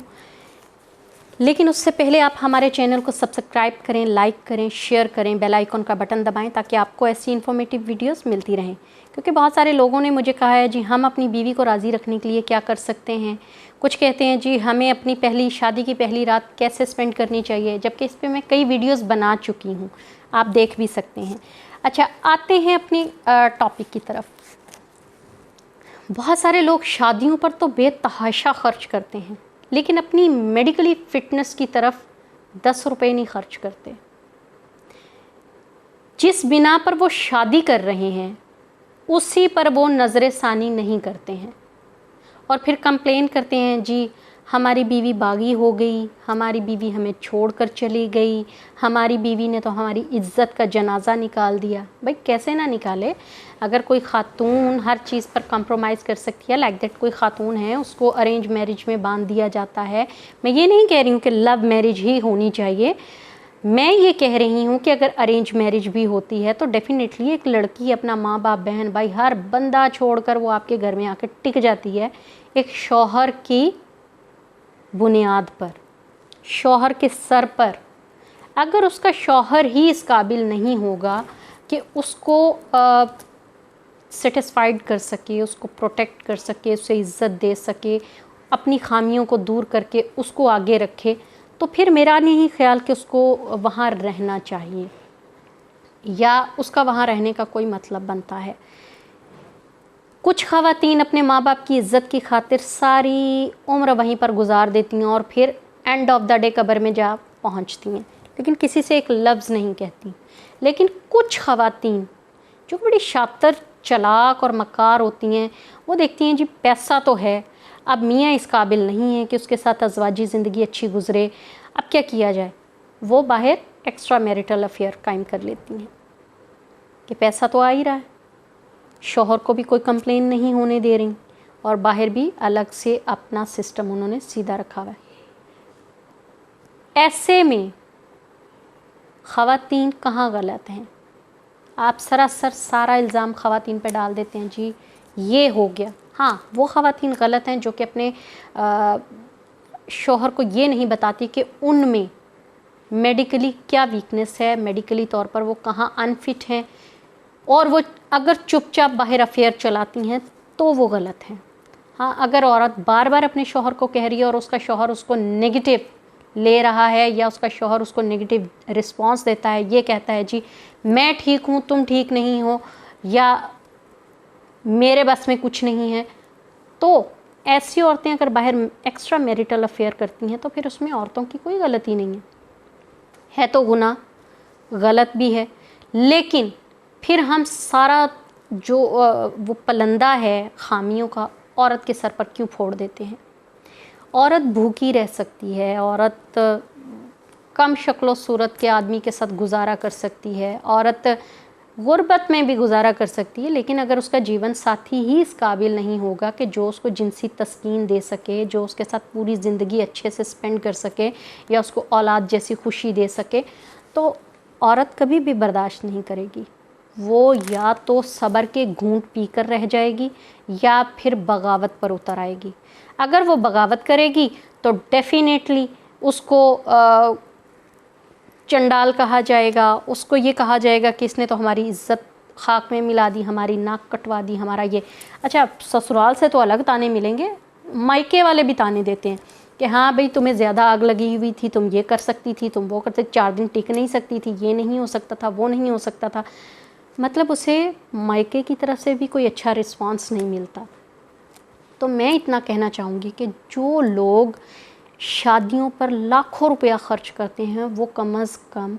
लेकिन उससे पहले आप हमारे चैनल को सब्सक्राइब करें, लाइक करें, शेयर करें, बेल आइकन का बटन दबाएं ताकि आपको ऐसी इन्फॉर्मेटिव वीडियोस मिलती रहें। क्योंकि बहुत सारे लोगों ने मुझे कहा है जी हम अपनी बीवी को राज़ी रखने के लिए क्या कर सकते हैं। कुछ कहते हैं जी हमें अपनी पहली शादी की पहली रात कैसे स्पेंड करनी चाहिए, जबकि इस पर मैं कई वीडियोस बना चुकी हूँ, आप देख भी सकते हैं। अच्छा, आते हैं अपनी टॉपिक की तरफ। बहुत सारे लोग शादियों पर तो बेतहाशा खर्च करते हैं, लेकिन अपनी मेडिकली फ़िटनेस की तरफ 10 रुपये नहीं खर्च करते। जिस बिना पर वो शादी कर रहे हैं उसी पर वो नज़र सानी नहीं करते हैं और फिर कंप्लेन करते हैं जी हमारी बीवी बागी हो गई, हमारी बीवी हमें छोड़कर चली गई, हमारी बीवी ने तो हमारी इज़्ज़त का जनाजा निकाल दिया। भाई कैसे ना निकाले, अगर कोई ख़ातून हर चीज़ पर कंप्रोमाइज़ कर सकती है, लाइक दैट कोई ख़ातून है उसको अरेंज मैरिज में बांध दिया जाता है। मैं ये नहीं कह रही हूँ कि लव मैरिज ही होनी चाहिए, मैं ये कह रही हूँ कि अगर अरेंज मैरिज भी होती है तो डेफ़िनेटली एक लड़की अपना माँ बाप बहन भाई हर बंदा छोड़कर वो आपके घर में आकर टिक जाती है एक शौहर की बुनियाद पर, शौहर के सर पर। अगर उसका शौहर ही इस काबिल नहीं होगा कि उसको सेटिस्फाइड कर सके, उसको प्रोटेक्ट कर सके, उसे इज़्ज़त दे सके, अपनी खामियों को दूर करके उसको आगे रखे, तो फिर मेरा नहीं ख्याल कि उसको वहाँ रहना चाहिए या उसका वहाँ रहने का कोई मतलब बनता है। कुछ ख़वातीन अपने माँ बाप की इज़्ज़त की खातिर सारी उम्र वहीं पर गुजार देती हैं और फिर एंड ऑफ द डे कब्र में जा पहुँचती हैं, लेकिन किसी से एक लफ्ज़ नहीं कहती। लेकिन कुछ ख़वातीन जो बड़ी शातिर, चालाक और मक्कार होती हैं, वो देखती हैं जी पैसा तो है, अब मियाँ इस काबिल नहीं है कि उसके साथ अज़वाजी ज़िंदगी अच्छी गुज़रे, अब क्या किया जाए। वो बाहर एक्स्ट्रा मैरिटल अफेयर कायम कर लेती हैं कि पैसा तो आ ही रहा है, शौहर को भी कोई कंप्लेन नहीं होने दे रही और बाहर भी अलग से अपना सिस्टम उन्होंने सीधा रखा हुआ है। ऐसे में ख़वातीन कहाँ गलत हैं? आप सरासर सारा इल्ज़ाम ख़वातीन पे डाल देते हैं जी ये हो गया। हाँ, वो ख़वातीन गलत हैं जो कि अपने शौहर को ये नहीं बताती कि उनमें मेडिकली क्या वीकनेस है, मेडिकली तौर पर वो कहाँ अनफिट हैं, और वो अगर चुपचाप बाहर अफेयर चलाती हैं तो वो गलत हैं। हाँ, अगर औरत बार बार अपने शौहर को कह रही है और उसका शौहर उसको नेगेटिव ले रहा है या उसका शौहर उसको नेगेटिव रिस्पॉन्स देता है, ये कहता है जी मैं ठीक हूँ तुम ठीक नहीं हो या मेरे बस में कुछ नहीं है, तो ऐसी औरतें अगर बाहर एक्स्ट्रा मैरिटल अफेयर करती हैं तो फिर उसमें औरतों की कोई गलती नहीं है तो गुनाह, गलत भी है। लेकिन फिर हम सारा जो वो पलंदा है खामियों का औरत के सर पर क्यों फोड़ देते हैं। औरत भूखी रह सकती है, औरत कम शक्लो सूरत के आदमी के साथ गुजारा कर सकती है, औरत गुर्बत में भी गुजारा कर सकती है, लेकिन अगर उसका जीवन साथी ही इस काबिल नहीं होगा कि जो उसको जिनसी तस्कीन दे सके, जो उसके साथ पूरी ज़िंदगी अच्छे से स्पेंड कर सके या उसको औलाद जैसी खुशी दे सके, तो औरत कभी भी बर्दाश्त नहीं करेगी। वो या तो सब्र के घूंट पीकर रह जाएगी या फिर बगावत पर उतर आएगी। अगर वो बगावत करेगी तो डेफिनेटली उसको चंडाल कहा जाएगा, उसको ये कहा जाएगा कि इसने तो हमारी इज़्ज़त खाक में मिला दी, हमारी नाक कटवा दी, हमारा ये। अच्छा, ससुराल से तो अलग ताने मिलेंगे, मायके वाले भी ताने देते हैं कि हाँ भाई तुम्हें ज़्यादा आग लगी हुई थी, तुम ये कर सकती थी, तुम वो करते, 4 दिन टिक नहीं सकती थी, ये नहीं हो सकता था, वो नहीं हो सकता था। मतलब उसे मायके की तरफ से भी कोई अच्छा रिस्पॉन्स नहीं मिलता। तो मैं इतना कहना चाहूँगी कि जो लोग शादियों पर लाखों रुपया खर्च करते हैं वो कम अज़ कम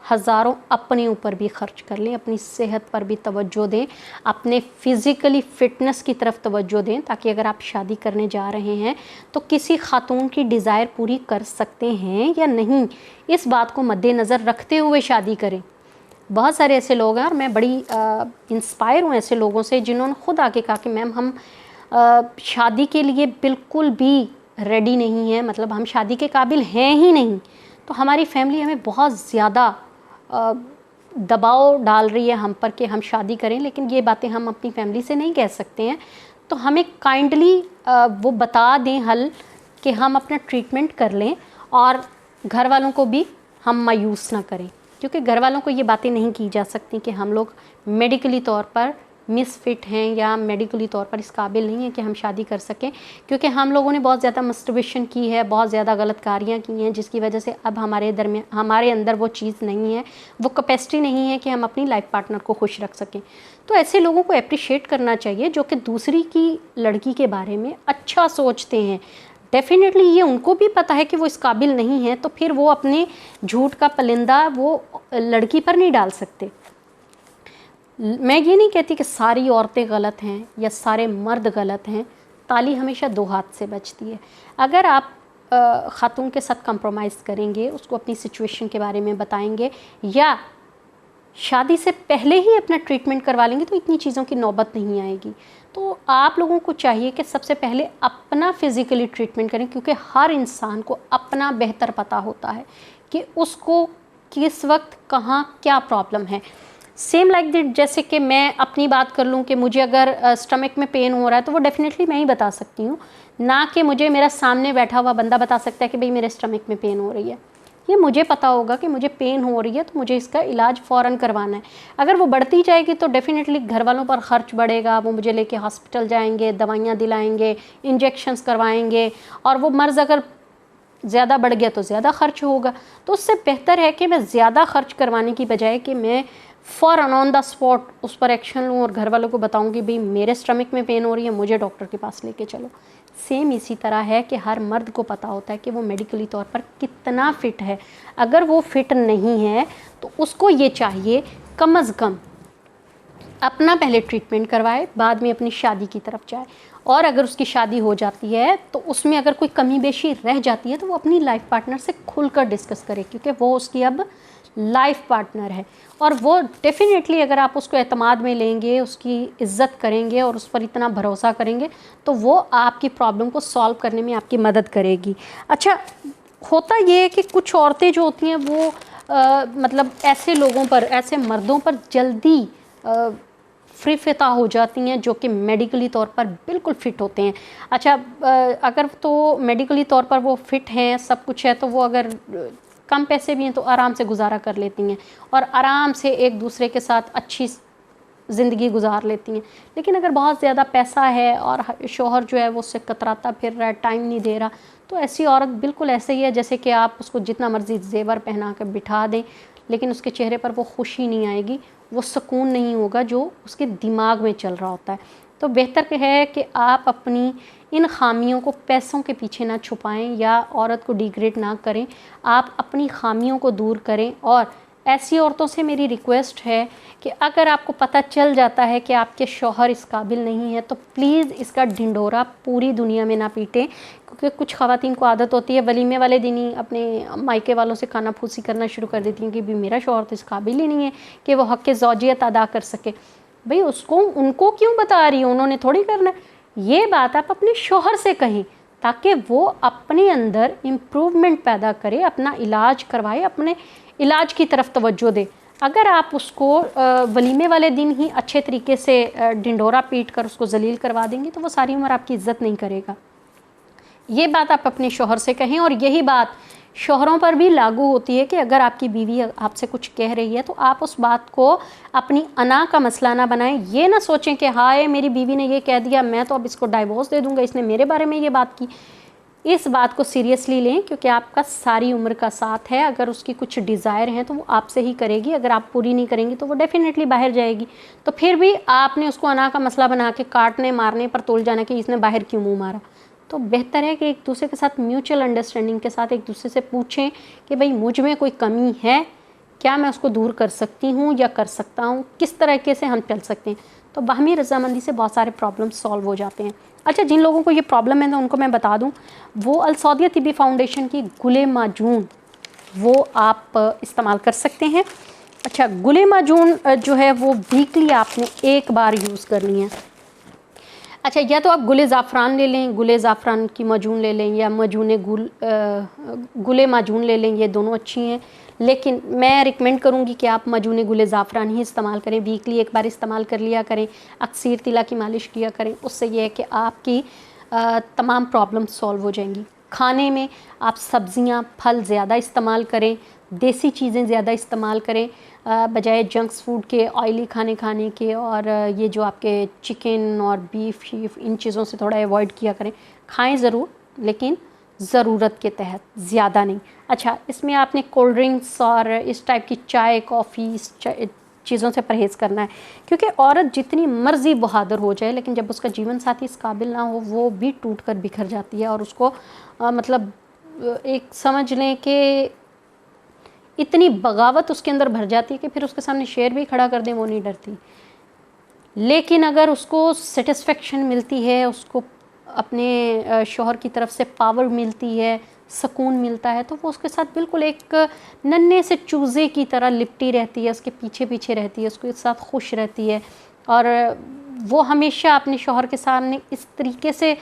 हज़ारों अपने ऊपर भी खर्च कर लें, अपनी सेहत पर भी तवज्जो दें, अपने फ़िज़िकली फ़िटनेस की तरफ तवज्जो दें, ताकि अगर आप शादी करने जा रहे हैं तो किसी खातून की डिज़ायर पूरी कर सकते हैं या नहीं, इस बात को मद्देनज़र रखते हुए शादी करें। बहुत सारे ऐसे लोग हैं और मैं बड़ी इंस्पायर हूँ ऐसे लोगों से जिन्होंने खुद आके कहा कि मैम हम शादी के लिए बिल्कुल भी रेडी नहीं है, मतलब हम शादी के काबिल हैं ही नहीं, तो हमारी फैमिली हमें बहुत ज़्यादा दबाव डाल रही है हम पर कि हम शादी करें, लेकिन ये बातें हम अपनी फैमिली से नहीं कह सकते हैं। तो हमें काइंडली वो बता दें हल कि हम अपना ट्रीटमेंट कर लें और घर वालों को भी हम मायूस ना करें, क्योंकि घर वालों को ये बातें नहीं की जा सकती कि हम लोग मेडिकली तौर पर मिसफिट हैं या मेडिकली तौर पर इस काबिल नहीं है कि हम शादी कर सकें, क्योंकि हम लोगों ने बहुत ज़्यादा मस्टरबेशन की है, बहुत ज़्यादा गलत कारियाँ की हैं, जिसकी वजह से अब हमारे अंदर वो चीज़ नहीं है, वो कैपेसिटी नहीं है कि हम अपनी लाइफ पार्टनर को खुश रख सकें। तो ऐसे लोगों को अप्रिशिएट करना चाहिए जो कि दूसरी की लड़की के बारे में अच्छा सोचते हैं। डेफिनेटली ये उनको भी पता है कि वो इस काबिल नहीं है, तो फिर वो अपने झूठ का पलिंदा वो लड़की पर नहीं डाल सकते। मैं ये नहीं कहती कि सारी औरतें गलत हैं या सारे मर्द गलत हैं, ताली हमेशा 2 हाथ से बजती है। अगर आप ख़ातून के साथ कंप्रोमाइज़ करेंगे, उसको अपनी सिचुएशन के बारे में बताएंगे या शादी से पहले ही अपना ट्रीटमेंट करवा लेंगे तो इतनी चीज़ों की नौबत नहीं आएगी। तो आप लोगों को चाहिए कि सबसे पहले अपना फ़िज़िकली ट्रीटमेंट करें, क्योंकि हर इंसान को अपना बेहतर पता होता है कि उसको किस वक्त कहाँ क्या प्रॉब्लम है। सेम लाइक दैट, जैसे कि मैं अपनी बात कर लूँ कि मुझे अगर स्टमक में पेन हो रहा है तो वो डेफिनेटली मैं ही बता सकती हूँ, ना कि मुझे मेरा सामने बैठा हुआ बंदा बता सकता है कि भाई मेरे स्टमक में पेन हो रही है। ये मुझे पता होगा कि मुझे पेन हो रही है तो मुझे इसका इलाज फ़ौरन करवाना है। अगर वो बढ़ती जाएगी तो डेफिनेटली घर वालों पर ख़र्च बढ़ेगा, वो मुझे लेके हॉस्पिटल जाएंगे, दवाइयाँ दिलाएंगे, इंजेक्शंस करवाएंगे, और वो मर्ज़ अगर ज़्यादा बढ़ गया तो ज़्यादा ख़र्च होगा। तो उससे बेहतर है कि मैं ज़्यादा ख़र्च करवाने की बजाय कि मैं फ़ौरन ऑन द स्पॉट उस पर एक्शन लूँ और घर वालों को बताऊँ कि भाई मेरे स्टमक में पेन हो रही है, मुझे डॉक्टर के पास लेके चलो। सेम इसी तरह है कि हर मर्द को पता होता है कि वो मेडिकली तौर पर कितना फ़िट है। अगर वो फ़िट नहीं है तो उसको ये चाहिए कम अज़ कम अपना पहले ट्रीटमेंट करवाए, बाद में अपनी शादी की तरफ जाए। और अगर उसकी शादी हो जाती है तो उसमें अगर कोई कमी बेशी रह जाती है तो वो अपनी लाइफ पार्टनर से खुलकर डिस्कस करे, क्योंकि वो उसकी अब लाइफ पार्टनर है। और वो डेफिनेटली अगर आप उसको एतमाद में लेंगे, उसकी इज़्ज़त करेंगे और उस पर इतना भरोसा करेंगे तो वो आपकी प्रॉब्लम को सॉल्व करने में आपकी मदद करेगी। अच्छा, होता ये है कि कुछ औरतें जो होती हैं वो मतलब ऐसे लोगों पर, ऐसे मर्दों पर जल्दी फ्री फिता हो जाती हैं जो कि मेडिकली तौर पर बिल्कुल फ़िट होते हैं। अच्छा, अगर तो मेडिकली तौर पर वो फ़िट हैं, सब कुछ है, तो वो अगर कम पैसे भी हैं तो आराम से गुजारा कर लेती हैं और आराम से एक दूसरे के साथ अच्छी ज़िंदगी गुजार लेती हैं। लेकिन अगर बहुत ज़्यादा पैसा है और शौहर जो है वो उससे कतराता फिर रहा है, टाइम नहीं दे रहा, तो ऐसी औरत बिल्कुल ऐसे ही है जैसे कि आप उसको जितना मर्ज़ी जेवर पहना कर बिठा दें, लेकिन उसके चेहरे पर वो खुशी नहीं आएगी, वो सुकून नहीं होगा जो उसके दिमाग में चल रहा होता है। तो बेहतर है कि आप अपनी इन ख़ामियों को पैसों के पीछे ना छुपाएं या औरत को डिग्रेड ना करें। आप अपनी ख़ामियों को दूर करें और ऐसी औरतों से मेरी रिक्वेस्ट है कि अगर आपको पता चल जाता है कि आपके शौहर इस काबिल नहीं है तो प्लीज़ इसका ढिंढोरा पूरी दुनिया में ना पीटें, क्योंकि कुछ ख़वातीन को आदत होती है वलीमे वाले दिन ही अपने मायके वालों से खाना फूसी करना शुरू कर देती हैं कि भी मेरा शौहर तो इस काबिल ही नहीं है कि वो हक़ ज़ौजियत अदा कर सके। भाई उसको उनको क्यों बता रही हो, उन्होंने थोड़ी करना है। ये बात आप अपने शौहर से कहें ताकि वो अपने अंदर इम्प्रूवमेंट पैदा करे, अपना इलाज करवाए, अपने इलाज की तरफ तवज्जो दे। अगर आप उसको वलीमे वाले दिन ही अच्छे तरीके से ढिंढोरा पीट कर उसको जलील करवा देंगे तो वो सारी उम्र आपकी इज़्ज़त नहीं करेगा। ये बात आप अपने शौहर से कहें, और यही बात शौहरों पर भी लागू होती है कि अगर आपकी बीवी आपसे कुछ कह रही है तो आप उस बात को अपनी अना का मसला ना बनाएं। ये ना सोचें कि हाय मेरी बीवी ने ये कह दिया, मैं तो अब इसको डाइवोर्स दे दूंगा, इसने मेरे बारे में ये बात की। इस बात को सीरियसली लें, क्योंकि आपका सारी उम्र का साथ है। अगर उसकी कुछ डिज़ायर हैं तो वो आपसे ही करेगी, अगर आप पूरी नहीं करेंगी तो वो डेफिनेटली बाहर जाएगी। तो फिर भी आपने उसको अना का मसला बना के काटने मारने पर तुल जाना कि इसने बाहर क्यों मुँह मारा। तो बेहतर है कि एक दूसरे के साथ म्यूचुअल अंडरस्टैंडिंग के साथ एक दूसरे से पूछें कि भाई मुझ में कोई कमी है, क्या मैं उसको दूर कर सकती हूँ या कर सकता हूँ, किस तरीके से हम चल सकते हैं। तो बाहमी रजामंदी से बहुत सारे प्रॉब्लम सॉल्व हो जाते हैं। अच्छा, जिन लोगों को ये प्रॉब्लम है तो उनको मैं बता दूँ, वो अल सौदिया तिब्बी फाउंडेशन की गुले माजून वो आप इस्तेमाल कर सकते हैं। अच्छा, गुले माजून जो है वो वीकली आपने एक बार यूज़ करनी है। अच्छा, या तो आप गुले ज़ाफ़रान ले लें, गुले ज़ाफ़रान की माजून ले लें, या गुले माजून ले लें, ये दोनों अच्छी हैं। लेकिन मैं रिकमेंड करूँगी कि आप माजून गुले ज़ाफ़रान ही इस्तेमाल करें, वीकली एक बार इस्तेमाल कर लिया करें, अक्सर तिला की मालिश किया करें। उससे ये है कि आपकी तमाम प्रॉब्लम सॉल्व हो जाएंगी। खाने में आप सब्ज़ियाँ फल ज़्यादा इस्तेमाल करें, देसी चीज़ें ज़्यादा इस्तेमाल करें, बजाय जंक्स फूड के, ऑयली खाने के, और ये जो आपके चिकन और बीफ शीफ इन चीज़ों से थोड़ा अवॉइड किया करें। खाएं ज़रूर, लेकिन ज़रूरत के तहत, ज़्यादा नहीं। अच्छा, इसमें आपने कोल्ड ड्रिंक्स और इस टाइप की चाय कॉफ़ी इस चीज़ों से परहेज़ करना है, क्योंकि औरत जितनी मर्ज़ी बहादुर हो जाए लेकिन जब उसका जीवन साथी इस काबिल ना हो वो भी टूट कर बिखर जाती है, और उसको मतलब एक समझ लें कि इतनी बगावत उसके अंदर भर जाती है कि फिर उसके सामने शेर भी खड़ा कर दें वो नहीं डरती। लेकिन अगर उसको सेटिस्फेक्शन मिलती है, उसको अपने शौहर की तरफ से पावर मिलती है, सुकून मिलता है, तो वो उसके साथ बिल्कुल एक नन्हे से चूज़े की तरह लिपटी रहती है, उसके पीछे पीछे रहती है, उसके साथ खुश रहती है। और वो हमेशा अपने शौहर के सामने इस तरीके से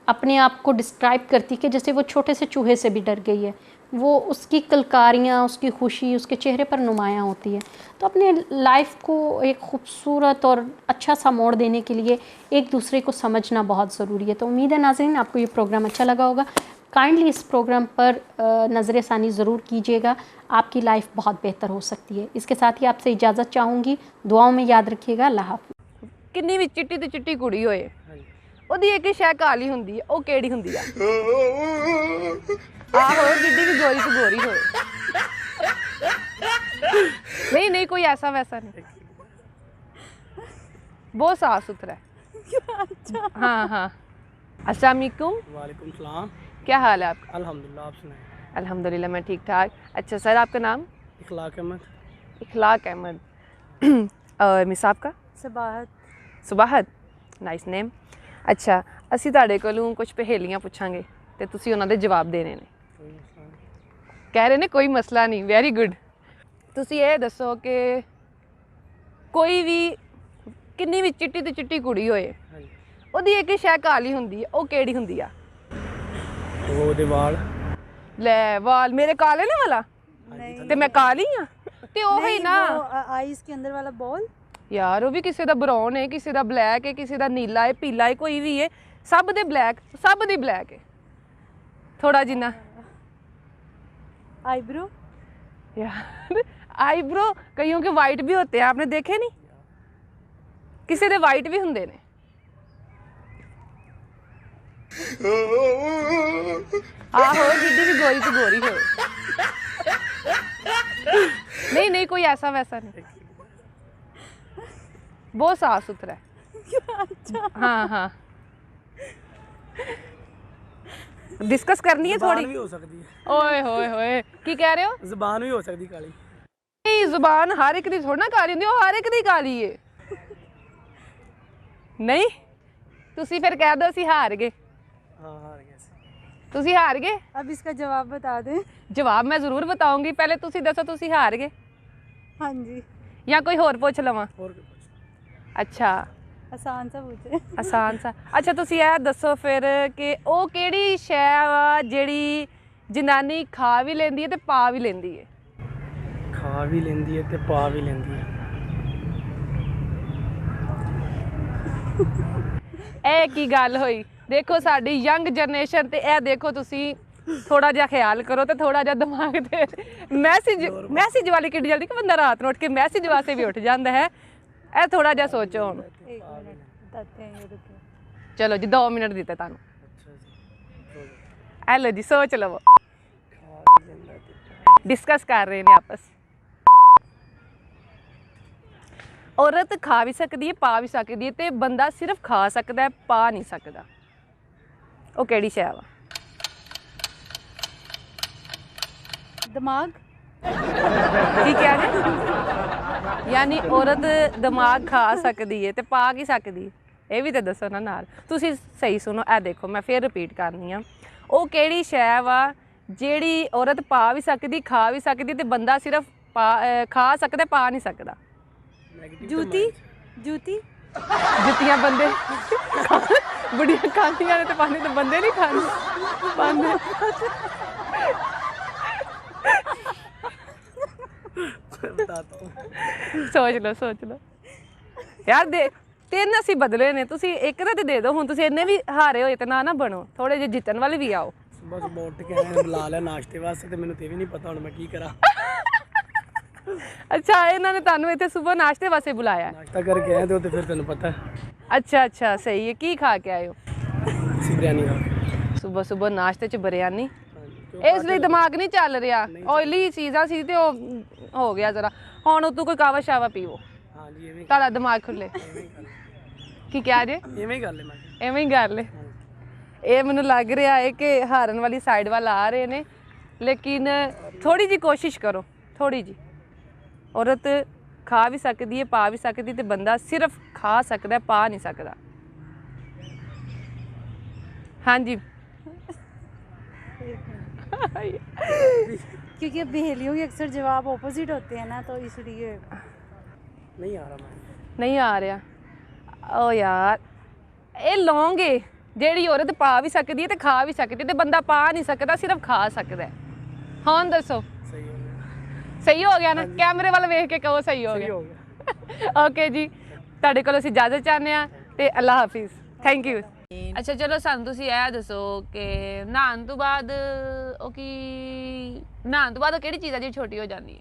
अपने आप को डिस्क्राइब करती कि जैसे वो छोटे से चूहे से भी डर गई है। वो उसकी कलकारियाँ, उसकी खुशी उसके चेहरे पर नुमायाँ होती है। तो अपने लाइफ को एक खूबसूरत और अच्छा सा मोड़ देने के लिए एक दूसरे को समझना बहुत ज़रूरी है। तो उम्मीद है नाज़रीन आपको ये प्रोग्राम अच्छा लगा होगा। काइंडली इस प्रोग्राम पर नज़र षानी ज़रूर कीजिएगा, आपकी लाइफ बहुत बेहतर हो सकती है। इसके साथ ही आपसे इजाज़त चाहूँगी, दुआओं में याद रखिएगा। अल्लाह हाफ़िज़। किन्नी भी चिट्टी तो चिट्टी कुड़ी होए ਉਹਦੀ ਇੱਕ ਸ਼ੈ ਕਾਲੀ ਹੁੰਦੀ ਹੈ, ਉਹ ਕਿਹੜੀ ਹੁੰਦੀ ਆ? ਆਹੋ, ਜਿੱਡੀ ਵੀ ਗੋਰੀ ਤੋਂ ਗੋਰੀ ਹੋਏ। नहीं नहीं, कोई ऐसा वैसा नहीं, बहुत साफ सुथरा है। अच्छा। हाँ हाँ। अस्सलाम वालेकुम। वालेकुम सलाम। क्या हाल है आपका? अल्हम्दुलिल्लाह, आप सुनाएं? अल्हम्दुलिल्लाह, मैं ठीक ठाक। अच्छा सर, आपका नाम? इखलाक अहमद। इखलाक अहमद। और मिस आपका? सुबाहत। सुबाहत, नाइस नेम। अच्छा, ਅਸੀਂ ਤੁਹਾਡੇ ਕੋਲੋਂ ਕੁਝ ਪਹੇਲੀਆਂ ਪੁੱਛਾਂਗੇ ਤੇ ਤੁਸੀਂ ਉਹਨਾਂ ਦੇ ਜਵਾਬ ਦੇਣੇ ਨੇ। ਕਹਿ ਰਹੇ ਨੇ ਕੋਈ ਮਸਲਾ ਨਹੀਂ, ਵੈਰੀ ਗੁੱਡ। ਤੁਸੀਂ ਇਹ ਦੱਸੋ ਕਿ ਕੋਈ ਵੀ ਕਿੰਨੀ ਵੀ ਚਿੱਟੀ ਤੇ ਚਿੱਟੀ ਕੁੜੀ ਹੋਏ, ਉਹਦੀ ਇੱਕ ਸ਼ੈ ਕਾਲੀ ਹੁੰਦੀ ਹੈ, ਉਹ ਕਿਹੜੀ ਹੁੰਦੀ ਆ? ਉਹਦੇ ਵਾਲ। ਲੈ, ਵਾਲ ਮੇਰੇ ਕਾਲੇ ਨੇ ਵਾਲਾ? नहीं ਤੇ ਮੈਂ ਕਾਲੀ ਆ? ਤੇ ਉਹ ਹੀ ना, आईज के अंदर वाला बॉल। यार वो भी किसी का ब्राउन है, किसी का ब्लैक है, किसी का नीला है, पीला है, कोई भी है, सब दे ब्लैक, सब दी ब्लैक है थोड़ा जिन्ना। आईब्रो। यार आईब्रो कईयों के वाइट भी होते हैं, आपने देखे नहीं? किसी दे वाइट भी होंगे ने। आहो, जिद्दी भी गोरी तो गोरी हो। नहीं नहीं, कोई ऐसा वैसा नहीं, बहुत साफ सुथरा है। अच्छा। हाँ हाँ। ਡਿਸਕਸ ਕਰਨੀ ਹੈ ਜ਼ਬਾਨ ਥੋੜੀ। ਵੀ ਹੋ ਸਕਦੀ ਹੈ, ਓਏ ਹੋਏ ਹੋਏ ਕੀ ਕਹਿ ਰਹੇ ਹੋ? ਜ਼ਬਾਨ ਵੀ ਹੋ ਸਕਦੀ ਕਾਲੀ। ਇਹ ਜ਼ੁਬਾਨ ਹਰ ਇੱਕ ਦੀ ਥੋੜਾ ਨਾ ਕਾਲੀ ਹੁੰਦੀ, ਉਹ ਹਰ ਇੱਕ ਦੀ ਕਾਲੀ ਏ। ਨਹੀਂ ਤੁਸੀਂ ਫਿਰ ਕਹਿ ਦਿਓ ਅਸੀਂ ਹਾਰ ਗਏ। हाँ हार गया सी। ਤੁਸੀਂ ਹਾਰ ਗਏ। अब इसका जवाब बता दें। ਜਵਾਬ ਮੈਂ ਜ਼ਰੂਰ ਬਤਾਉਂਗੀ, ਪਹਿਲੇ ਤੁਸੀਂ ਦੱਸੋ ਤੁਸੀਂ ਹਾਰ ਗਏ हाँ जी, ਜਾਂ ਕੋਈ ਹੋਰ ਪੁੱਛ ਲਵਾਂ? और क्या पूछो? ਅੱਛਾ आसान सा पूछे। ਆਸਾਨ ਸਾ। ਅੱਛਾ ਤੁਸੀਂ ਇਹ ਦੱਸੋ ਫਿਰ ਕਿ ਉਹ ਕਿਹੜੀ ਸ਼ੈ ਵਾ ਜਿਹੜੀ ਜਨਾਨੀ ਖਾ ਵੀ ਲੈਂਦੀ ਹੈ ਤੇ ਪਾ ਵੀ ਲੈਂਦੀ ਹੈ? खा भी लेंदी है ते पा भी लेंदी है। ਇਹ ਕੀ ਗੱਲ ਹੋਈ? ਦੇਖੋ ਸਾਡੀ ਯੰਗ ਜਨਰੇਸ਼ਨ ਤੇ ਇਹ ਦੇਖੋ ਤੁਸੀਂ ਥੋੜਾ ਜਿਹਾ ਖਿਆਲ ਕਰੋ ਤੇ ਥੋੜਾ ਜਿਹਾ ਦਿਮਾਗ ਤੇ ਮੈਸੇਜ ਵਾਲੀ ਕਿੱਡੀ ਜਲਦੀ ਕਿ ਬੰਦਾ ਰਾਤ ਨੂੰ ਉੱਠ ਕੇ ਮੈਸੇਜ ਵਾਸਤੇ ਵੀ ਉੱਠ ਜਾਂਦਾ ਹੈ। ਇਹ ਥੋੜਾ ਜਿਹਾ ਸੋਚੋ ਹੁਣ। 1 मिनट बताते हैं, ये रुकिए। ਚਲੋ ਜੀ 2 ਮਿੰਟ ਦਿੱਤੇ ਤੁਹਾਨੂੰ। अच्छा जी, ਐ ਲਓ ਜੀ ਸੋਚ ਲਵੋ। खा भी लेंदा ते ਡਿਸਕਸ ਕਰ ਰਹੇ ਨੇ ਆਪਸ। ਔਰਤ ਖਾ ਵੀ ਸਕਦੀ ਹੈ ਪਾ ਵੀ ਸਕਦੀ ਹੈ ਤੇ ਬੰਦਾ ਸਿਰਫ ਖਾ ਸਕਦਾ ਹੈ ਪਾ ਨਹੀਂ ਸਕਦਾ। ਉਹ ਕਿਹੜੀ ਸ਼ੈ ਵਾ? दिमाग। ਕੀ ਕਿਹਾ ਜੀ? ਯਾਨੀ ਔਰਤ ਦਿਮਾਗ ਖਾ ਸਕਦੀ ਹੈ ਤੇ ਪਾ ਕੀ ਸਕਦੀ ਹੈ? ਇਹ ਵੀ ਤਾਂ ਦੱਸੋ ਨਾ ਨਾਲ। ਤੁਸੀਂ ਸਹੀ ਸੁਣੋ, ਇਹ ਦੇਖੋ ਮੈਂ ਫਿਰ ਰਿਪੀਟ ਕਰਨੀ ਆ। ਉਹ ਕਿਹੜੀ ਸ਼ੈ ਵਾ ਜਿਹੜੀ ਔਰਤ ਪਾ ਵੀ ਸਕਦੀ ਖਾ ਵੀ ਸਕਦੀ ਤੇ ਬੰਦਾ ਸਿਰਫ ਖਾ ਸਕਦਾ ਪਾ ਨਹੀਂ ਸਕਦਾ? जूती। जूती। ਜੁੱਤੀਆਂ ਬੰਦੇ ਬੁੜੀਆਂ ਖਾਂਦੀਆਂ ਨੇ ਤੇ ਪਾਉਂਦੇ ਤੇ ਬੰਦੇ ਨਹੀਂ ਖਾਂਦੇ ਪਾਉਂਦੇ। बताता हूँ। ਸੋਚ ਲਓ ਯਾਰ। ਦੇ 3 ਅਸੀਂ ਬਦਲੇ ਨੇ, ਤੁਸੀਂ ਇੱਕ ਦਾ ਤੇ ਦੇ ਦਿਓ ਹੁਣ। ਤੁਸੀਂ ਇੰਨੇ ਵੀ ਹਾਰੇ ਹੋਏ ਤੇ ਨਾ ਬਣੋ, ਥੋੜੇ ਜਿਹੇ ਜਿੱਤਣ ਵਾਲੇ ਵੀ ਆਓ। बस बोट के आए बुला लिया नाश्ते वास्ते ते मैनू ते भी नहीं पता हुण मैं की करा। ਅੱਛਾ ਇਹਨਾਂ ਨੇ ਤੁਹਾਨੂੰ ਇੱਥੇ ਸਵੇਰ ਨਾਸ਼ਤੇ ਵਾਸਤੇ ਬੁਲਾਇਆ ਹੈ? नाश्ता करके आए तो फिर तेन पता है ਅੱਛਾ ਸਹੀ ਹੈ। ਕੀ ਖਾ ਕੇ ਆਏ ਹੋ? सी बिरयानी खा। ਸਵੇਰ ਨਾਸ਼ਤੇ 'ਚ ਬਿਰਿਆਨੀ। हाँ जी, क्यों? ਇਸ ਲਈ ਦਿਮਾਗ ਨਹੀਂ ਚੱਲ ਰਿਹਾ। ਆਇਲੀ ਚੀਜ਼ਾਂ ਸੀ ਤੇ ਉਹ ਹੋ ਗਿਆ ਜ਼ਰਾ। ਹੁਣ ਤੂੰ ਕੋਈ ਕਾਵਾ ਸ਼ਾਵਾ ਪੀਵੋ, हाँ जी एवें ਤੁਹਾਡਾ ਦਿਮਾਗ ਖੁੱਲੇ। ਕੀ ਕਹਿ ਜੇ? एवें ही गल है मैं। ਐਵੇਂ ਹੀ ਗੱਲ ਹੈ। ਇਹ ਮੈਨੂੰ ਲੱਗ ਰਿਹਾ ਹੈ ਕਿ ਹਾਰਨ ਵਾਲੀ ਸਾਈਡ ਵੱਲ ਆ ਰਹੇ ਨੇ, ਲੇਕਿਨ ਥੋੜੀ ਜੀ ਕੋਸ਼ਿਸ਼ ਕਰੋ, ਥੋੜੀ ਜੀ। ਔਰਤ ਖਾ ਵੀ ਸਕਦੀ ਹੈ ਪਾ ਵੀ ਸਕਦੀ ਤੇ ਬੰਦਾ ਸਿਰਫ ਖਾ ਸਕਦਾ ਪਾ ਨਹੀਂ ਸਕਦਾ। ਹਾਂਜੀ क्योंकि पहेलियों के अक्सर जवाब ऑपोजिट होते हैं ना, तो इसलिए। नहीं आ रहा मैं। ਨਹੀਂ ਆ ਰਿਹਾ। ਓ ਯਾਰ ਇਹ ਲੌਂਗ ਏ ਜਿਹੜੀ ਔਰਤ ਪਾ ਵੀ ਸਕਦੀ ਹੈ ਤੇ ਖਾ ਵੀ ਸਕਦੀ ਤੇ ਬੰਦਾ ਪਾ ਨਹੀਂ ਸਕਦਾ, ਸਿਰਫ ਖਾ ਸਕਦਾ ਹੈ। ਹੁਣ ਦੱਸੋ सही हो गया। ਸਹੀ ਹੋ ਗਿਆ ਨਾ? ਕੈਮਰੇ ਵੱਲ ਵੇਖ ਕੇ ਕਹੋ ਸਹੀ ਹੋ सही ਗਿਆ। हो गया। ਓਕੇ ਜੀ, ਤੁਹਾਡੇ ਕੋਲ ਅਸੀਂ ਇਜਾਜ਼ਤ ਚਾਹੁੰਦੇ ਆ ਤੇ ਅੱਲਾ ਹਾਫਿਜ਼। Thank you. ਅੱਛਾ ਚਲੋ ਸਾਨੂੰ ਤੁਸੀਂ ਇਹ ਦੱਸੋ ਕਿ ਨਹਾਉਣ ਤੋਂ ਬਾਅਦ ਉਹ ਕਿਹੜੀ ਚੀਜ਼ ਆ ਜਿਹੜੀ ਛੋਟੀ ਹੋ ਜਾਂਦੀ ਹੈ?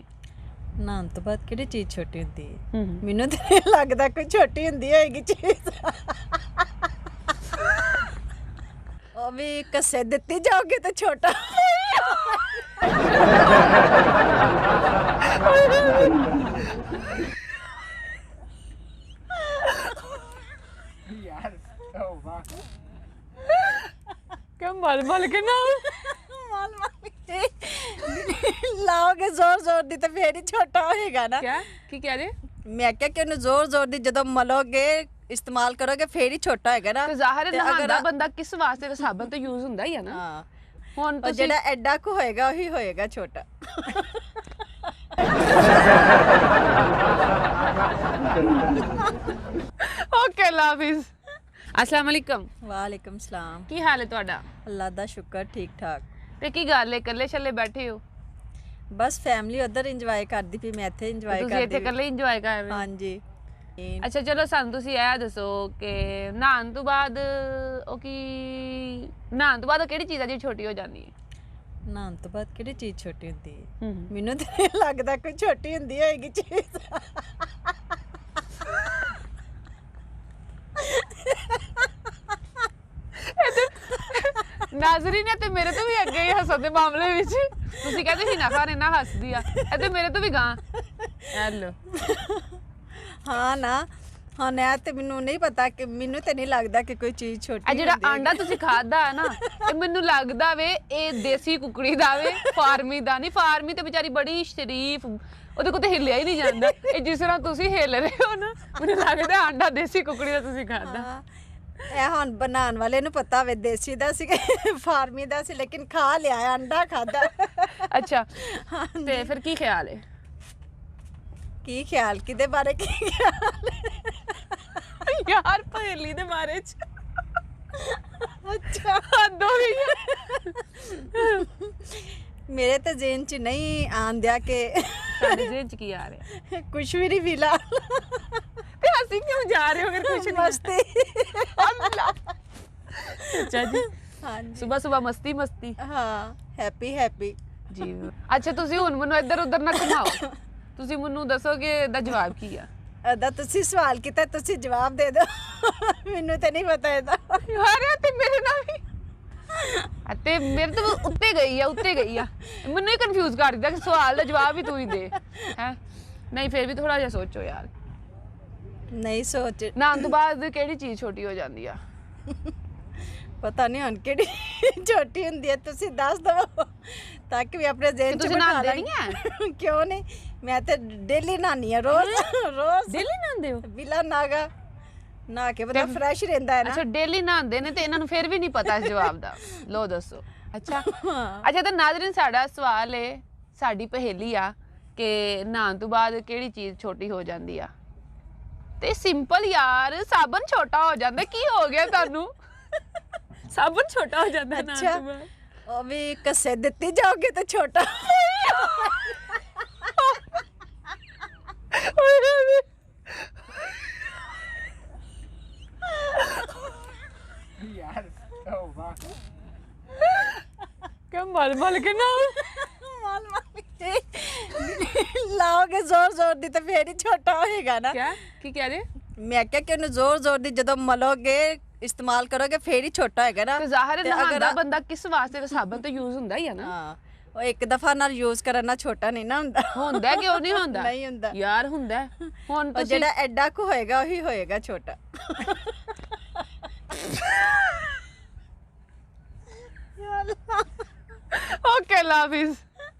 ਨਹਾਉਣ ਤੋਂ ਬਾਅਦ ਕਿਹੜੀ ਚੀਜ਼ ਛੋਟੀ ਹੁੰਦੀ ਹੈ? ਮੈਨੂੰ ਤਾਂ ਨਹੀਂ ਲੱਗਦਾ ਕੋਈ ਛੋਟੀ ਹੁੰਦੀ ਹੋਏਗੀ ਚੀਜ਼। ਉਹ ਵੀ ਕੱਸੇ ਦਿੱਤੀ ਜਾਓਗੇ ਤਾਂ ਛੋਟਾ। ਕਿਉਂ ਮਲ ਕੇ ਨਾ ਮਾਲ ਮਾਲ ਲਾਓਗੇ ਜ਼ੋਰ ਜ਼ੋਰ ਦੀ ਤਾਂ ਫੇਰ ਹੀ ਛੋਟਾ ਹੋਏਗਾ ਨਾ। ਕੀ ਕਹਿ ਰਹੇ? ਮੈਂ ਕਿਹਾ ਕਿ ਉਹਨੂੰ ਜ਼ੋਰ ਜ਼ੋਰ ਦੀ ਜਦੋਂ ਮਲੋਗੇ ਇਸਤੇਮਾਲ ਕਰੋਗੇ ਫੇਰ ਹੀ ਛੋਟਾ ਹੋਏਗਾ ਨਾ। ਤੇ ਜ਼ਾਹਿਰ ਹੈ ਤੇ ਨਹਾਉਂਦਾ ਬੰਦਾ ਕਿਸ ਵਾਸਤੇ? ਤਾਂ ਸਾਬਣ ਤਾਂ ਯੂਜ਼ ਹੁੰਦਾ ਹੀ ਹੈ ਨਾ। ਹਾਂ, ਹੁਣ ਉਹ ਤੁਸੀਂ ਜਿਹੜਾ ਐਡਾ ਕੁ ਹੋਏਗਾ ਉਹੀ ਹੋਏਗਾ ਛੋਟਾ। ਓਕੇ ਅੱਲਾ ਹਾਫਿਜ਼। अस्सलाम वालेकुम। ਵਾਲੇਕਮ ਸਲਾਮ। ਕੀ ਹਾਲ ਹੈ ਤੁਹਾਡਾ? ਅੱਲਾ ਦਾ ਸ਼ੁਕਰ, ਠੀਕ ਠਾਕ। ਤੇ ਕੀ ਗੱਲ ਹੈ ਇਕੱਲੇ ਛੱਲੇ ਬੈਠੇ ਹੋ? ਬਸ ਫੈਮਿਲੀ ਉਧਰ ਇੰਜੋਏ ਕਰਦੀ ਪਈ, ਮੈਂ ਇੱਥੇ ਇੰਜੋਏ ਤੁਸੀਂ ਇੱਥੇ ਕਰਦੀ ਇਕੱਲੇ ਇੰਜੋਏ ਕਰ ਰਹੇ ਹੋ? ਹਾਂਜੀ। ਅੱਛਾ ਚਲੋ ਸਾਨੂੰ ਤੁਸੀਂ ਇਹ ਦੱਸੋ ਕਿ ਨਹਾਉਣ ਤੋਂ ਬਾਅਦ ਕਿਹੜੀ ਚੀਜ਼ ਆ ਜਿਹੜੀ ਛੋਟੀ ਹੋ ਜਾਂਦੀ ਹੈ? ਨਹਾਉਣ ਤੋਂ ਬਾਅਦ ਕਿਹੜੀ ਚੀਜ਼ ਛੋਟੀ ਹੁੰਦੀ ਹੈ? ਹੂੰ। ਮੈਨੂੰ ਤਾਂ ਨਹੀਂ ਲੱਗਦਾ ਕੋਈ ਛੋਟੀ ਹੁੰਦੀ ਹੋਏਗੀ ਚੀਜ਼। ਨਾਜ਼ਰੀਨ ਨੇ ਤੇ ਮੇਰੇ ਤੋਂ ਵੀ ਅੱਗੇ ਹੀ ਹੱਸਣ ਦੇ ਮਾਮਲੇ ਵਿੱਚ। ਤੁਸੀਂ ਕਹਿੰਦੇ ਸੀ ਨਾ ਖਾਨ ਇੰਨਾ ਹੱਸਦੀ ਆ, ਇਹ ਤੇ ਮੇਰੇ ਤੋਂ ਵੀ ਗਾਂ। ਹੈਲੋ। ਹਾਂ ਨਾ, ਹੁਣ ਇਹ ਤੇ ਮੈਨੂੰ ਨਹੀਂ ਪਤਾ ਕਿ ਮੈਨੂੰ ਤੇ ਨਹੀਂ ਲੱਗਦਾ ਕਿ ਕੋਈ ਚੀਜ਼ ਛੋਟੀ ਆ ਜਿਹੜਾ ਹੁੰਦੀ ਹੈ। ਆਂਡਾ ਤੁਸੀਂ ਖਾਦਾ ਹੈ ਨਾ ਇਹ ਮੈਨੂੰ ਲੱਗਦਾ ਵੇ ਇਹ ਦੇਸੀ ਕੁਕੜੀ ਦਾ ਵੇ, ਫਾਰਮੀ ਦਾ ਨਹੀਂ। ਫਾਰਮੀ ਤੇ ਵਿਚਾਰੀ ਬੜੀ ਸ਼ਰੀਫ, ਉਹਦੇ ਕੋਲ ਤੇ ਹਿੱਲਿਆ ਹੀ ਨਹੀਂ ਜਾਂਦਾ। ਇਹ ਜਿਸ ਤਰ੍ਹਾਂ ਤੁਸੀਂ ਹਿੱਲ ਰਹੇ ਹੋ ਨਾ, ਮੈਨੂੰ ਲੱਗਦਾ ਆਂਡਾ ਦੇਸੀ ਕੁਕੜੀ ਦਾ ਤੁਸੀਂ ਖਾਦਾ। ਹਾਂ, ਇਹ ਹੁਣ ਬਣਾਉਣ ਵਾਲੇ ਨੂੰ ਪਤਾ ਵੇ ਦੇਸੀ ਦਾ ਸੀ ਕਿ ਫਾਰਮੀ ਦਾ ਸੀ, ਲੇਕਿਨ ਖਾ ਲਿਆ, ਅੰਡਾ ਖਾਦਾ। ਅੱਛਾ, ਤੇ ਫਿਰ ਕੀ ਖਿਆਲ ਹੈ? ਕੀ ਖਿਆਲ ਕਿਹਦੇ ਬਾਰੇ ਕੀ ਖਿਆਲ? ਯਾਰ ਪਹੇਲੀ ਦੇ ਬਾਰੇ ਚ ਅੱਛਾ, ਹੱਦ ਹੋ ਗਈ ਹੈ। ਮੇਰੇ ਤਾਂ ਜ਼ੇਨ ਚ ਨਹੀਂ ਆਂਦਿਆ ਕਿ ਤੁਹਾਡੇ ਜਿਹੇ ਚ ਕੀ ਆ ਰਿਹਾ? ਕੁਛ ਵੀ ਨਹੀਂ ਮਿਲਾ। ਤੇ ਅਸੀਂ ਕਿਉਂ ਜਾ ਰਹੇ ਹੋ ਅਗਰ ਕੁਛ ਨਹੀਂ? ਮਸਤੀ। ਅੱਛਾ ਜੀ, ਹਾਂਜੀ, ਸਵੇਰ ਸਵੇਰ ਮਸਤੀ ਮਸਤੀ। ਹਾਂ, ਹੈਪੀ ਹੈਪੀ। ਜੀ ਅੱਛਾ, ਤੁਸੀਂ ਹੁਣ ਮੈਨੂੰ ਇੱਧਰ ਉੱਧਰ ਨਾ ਘੁਮਾਓ, ਤੁਸੀਂ ਮੈਨੂੰ ਦੱਸੋ ਕਿ ਇਹਦਾ ਜਵਾਬ ਕੀ ਆ? ਇਹਦਾ ਤੁਸੀਂ ਸਵਾਲ ਕੀਤਾ, ਤੁਸੀਂ ਜਵਾਬ ਦੇ ਦਿਓ। ਮੈਨੂੰ ਤਾਂ ਨਹੀਂ ਪਤਾ ਇਹਦਾ। ਯਾਰ ਇਹ ਤੇ ਮੇਰੇ ਨਾਲ ਵੀ ਅਤੇ ਮੇਰੇ ਤੋਂ ਉੱਤੇ ਗਈ ਆ ਮੈਨੂੰ ਹੀ ਕਨਫਿਊਜ਼ ਕਰ ਦਿੱਤਾ ਕਿ ਸਵਾਲ ਦਾ ਜਵਾਬ ਵੀ ਤੂੰ ਹੀ ਦੇ ਹੈ। ਨਹੀਂ ਫਿਰ ਵੀ ਥੋੜਾ ਜਿਹਾ ਸੋਚੋ ਯਾਰ। ਨਹੀਂ ਸੋਚ, ਨਾਮ ਤੋਂ ਬਾਅਦ ਕਿਹੜੀ ਚੀਜ਼ ਛੋਟੀ ਹੋ ਜਾਂਦੀ ਆ? ਪਤਾ ਨਹੀਂ ਹੁਣ ਕਿਹੜੀ ਛੋਟੀ ਹੁੰਦੀ ਹੈ, ਤੁਸੀਂ ਦੱਸ ਦਿਓ ਤਾਂ ਕਿ ਵੀ ਆਪਣੇ ਜ਼ੇਨ ਚ ਤੁਸੀਂ ਬਿਠਾ ਨਹਾਉਂਦੇ ਨਹੀਂ ਲਾਂਗੇ। ਕਿਉਂ ਨਹੀਂ, ਮੈਂ ਤੇ ਡੇਲੀ ਨਹਾਨੀ ਆ, ਰੋਜ਼ ਰੋਜ਼ ਡੇਲੀ ਨਹਾਉਂਦੇ ਹੋ? ਬਿਲਾ ਨਾਗਾ ਨਹਾ ਕੇ ਬੰਦਾ ਫਰੈਸ਼ ਰਹਿੰਦਾ ਹੈ ਨਾ। ਅੱਛਾ, ਡੇਲੀ ਨਹਾਉਂਦੇ ਨੇ ਤੇ ਇਹਨਾਂ ਨੂੰ ਫਿਰ ਵੀ ਨਹੀਂ ਪਤਾ ਇਸ ਜਵਾਬ ਦਾ। ਲੋ ਦੱਸੋ। ਅੱਛਾ ਅੱਛਾ, ਤਾਂ ਨਾਜ਼ਰੀਨ ਸਾਡਾ ਸਵਾਲ ਹੈ, ਸਾਡੀ ਪਹੇਲੀ ਆ ਕਿ ਨਹਾਉਣ ਤੋਂ ਬਾਅਦ ਕਿਹੜੀ ਚੀਜ਼ ਛੋਟੀ ਹੋ ਜਾਂਦੀ ਆ? ਤੇ ਸਿੰਪਲ ਯਾਰ, ਸਾਬਣ ਛੋਟਾ ਹੋ ਜਾਂਦਾ। ਕੀ ਹੋ ਗਿਆ ਤੁਹਾਨੂੰ? ਸਾਬਣ ਛੋਟਾ ਹੋ ਜਾਂਦਾ ਹੈ ਨਹਾਉਣ ਤੋਂ ਬਾਅਦ। ਉਹ ਵੀ ਕੱਸੇ ਦਿੱਤੀ ਜਾਓਗੇ ਤਾਂ ਛੋਟਾ। ਕਿਆ ਮਲ ਮਲ ਕੇ ਨਾ ਮਾਲ ਮਾਲ ਕੇ ਲਾਓਗੇ ਜ਼ੋਰ ਜ਼ੋਰ ਦੀ ਤਾਂ ਫੇਰ ਹੀ ਛੋਟਾ ਹੋਏਗਾ ਨਾ। ਕਿਆ ਕੀ ਕਹਿ ਰਹੇ? ਮੈਂ ਕਿਹਾ ਕਿ ਉਹਨੂੰ ਜ਼ੋਰ ਜ਼ੋਰ ਦੀ ਜਦੋਂ ਮਲੋਗੇ, ਇਸਤੇਮਾਲ ਕਰੋਗੇ, ਫੇਰ ਹੀ ਛੋਟਾ ਹੋਏਗਾ ਨਾ। ਤੇ ਜ਼ਾਹਿਰ ਹੈ ਤੇ ਨਹਾਉਂਦਾ ਬੰਦਾ ਕਿਸ ਵਾਸਤੇ? ਸਾਬਣ ਤਾਂ ਯੂਜ਼ ਹੁੰਦਾ ਹੀ ਆ ਨਾ। ਹਾਂ, ਉਹ ਇੱਕ ਦਫਾ ਨਾਲ ਯੂਜ਼ ਕਰਨ ਨਾਲ ਛੋਟਾ ਨਹੀਂ ਨਾ ਹੁੰਦਾ। ਹੁੰਦਾ ਕਿਉਂ ਨਹੀਂ ਹੁੰਦਾ? ਨਹੀਂ ਹੁੰਦਾ ਯਾਰ ਹੁੰਦਾ। ਹੁਣ ਉਹ ਤੁਸੀਂ ਜਿਹੜਾ ਐਡਾ ਕੁ ਹੋਏਗਾ ਉਹੀ ਹੋਏਗਾ ਛੋਟਾ। ਓਕੇ ਲਾਫਿਜ਼।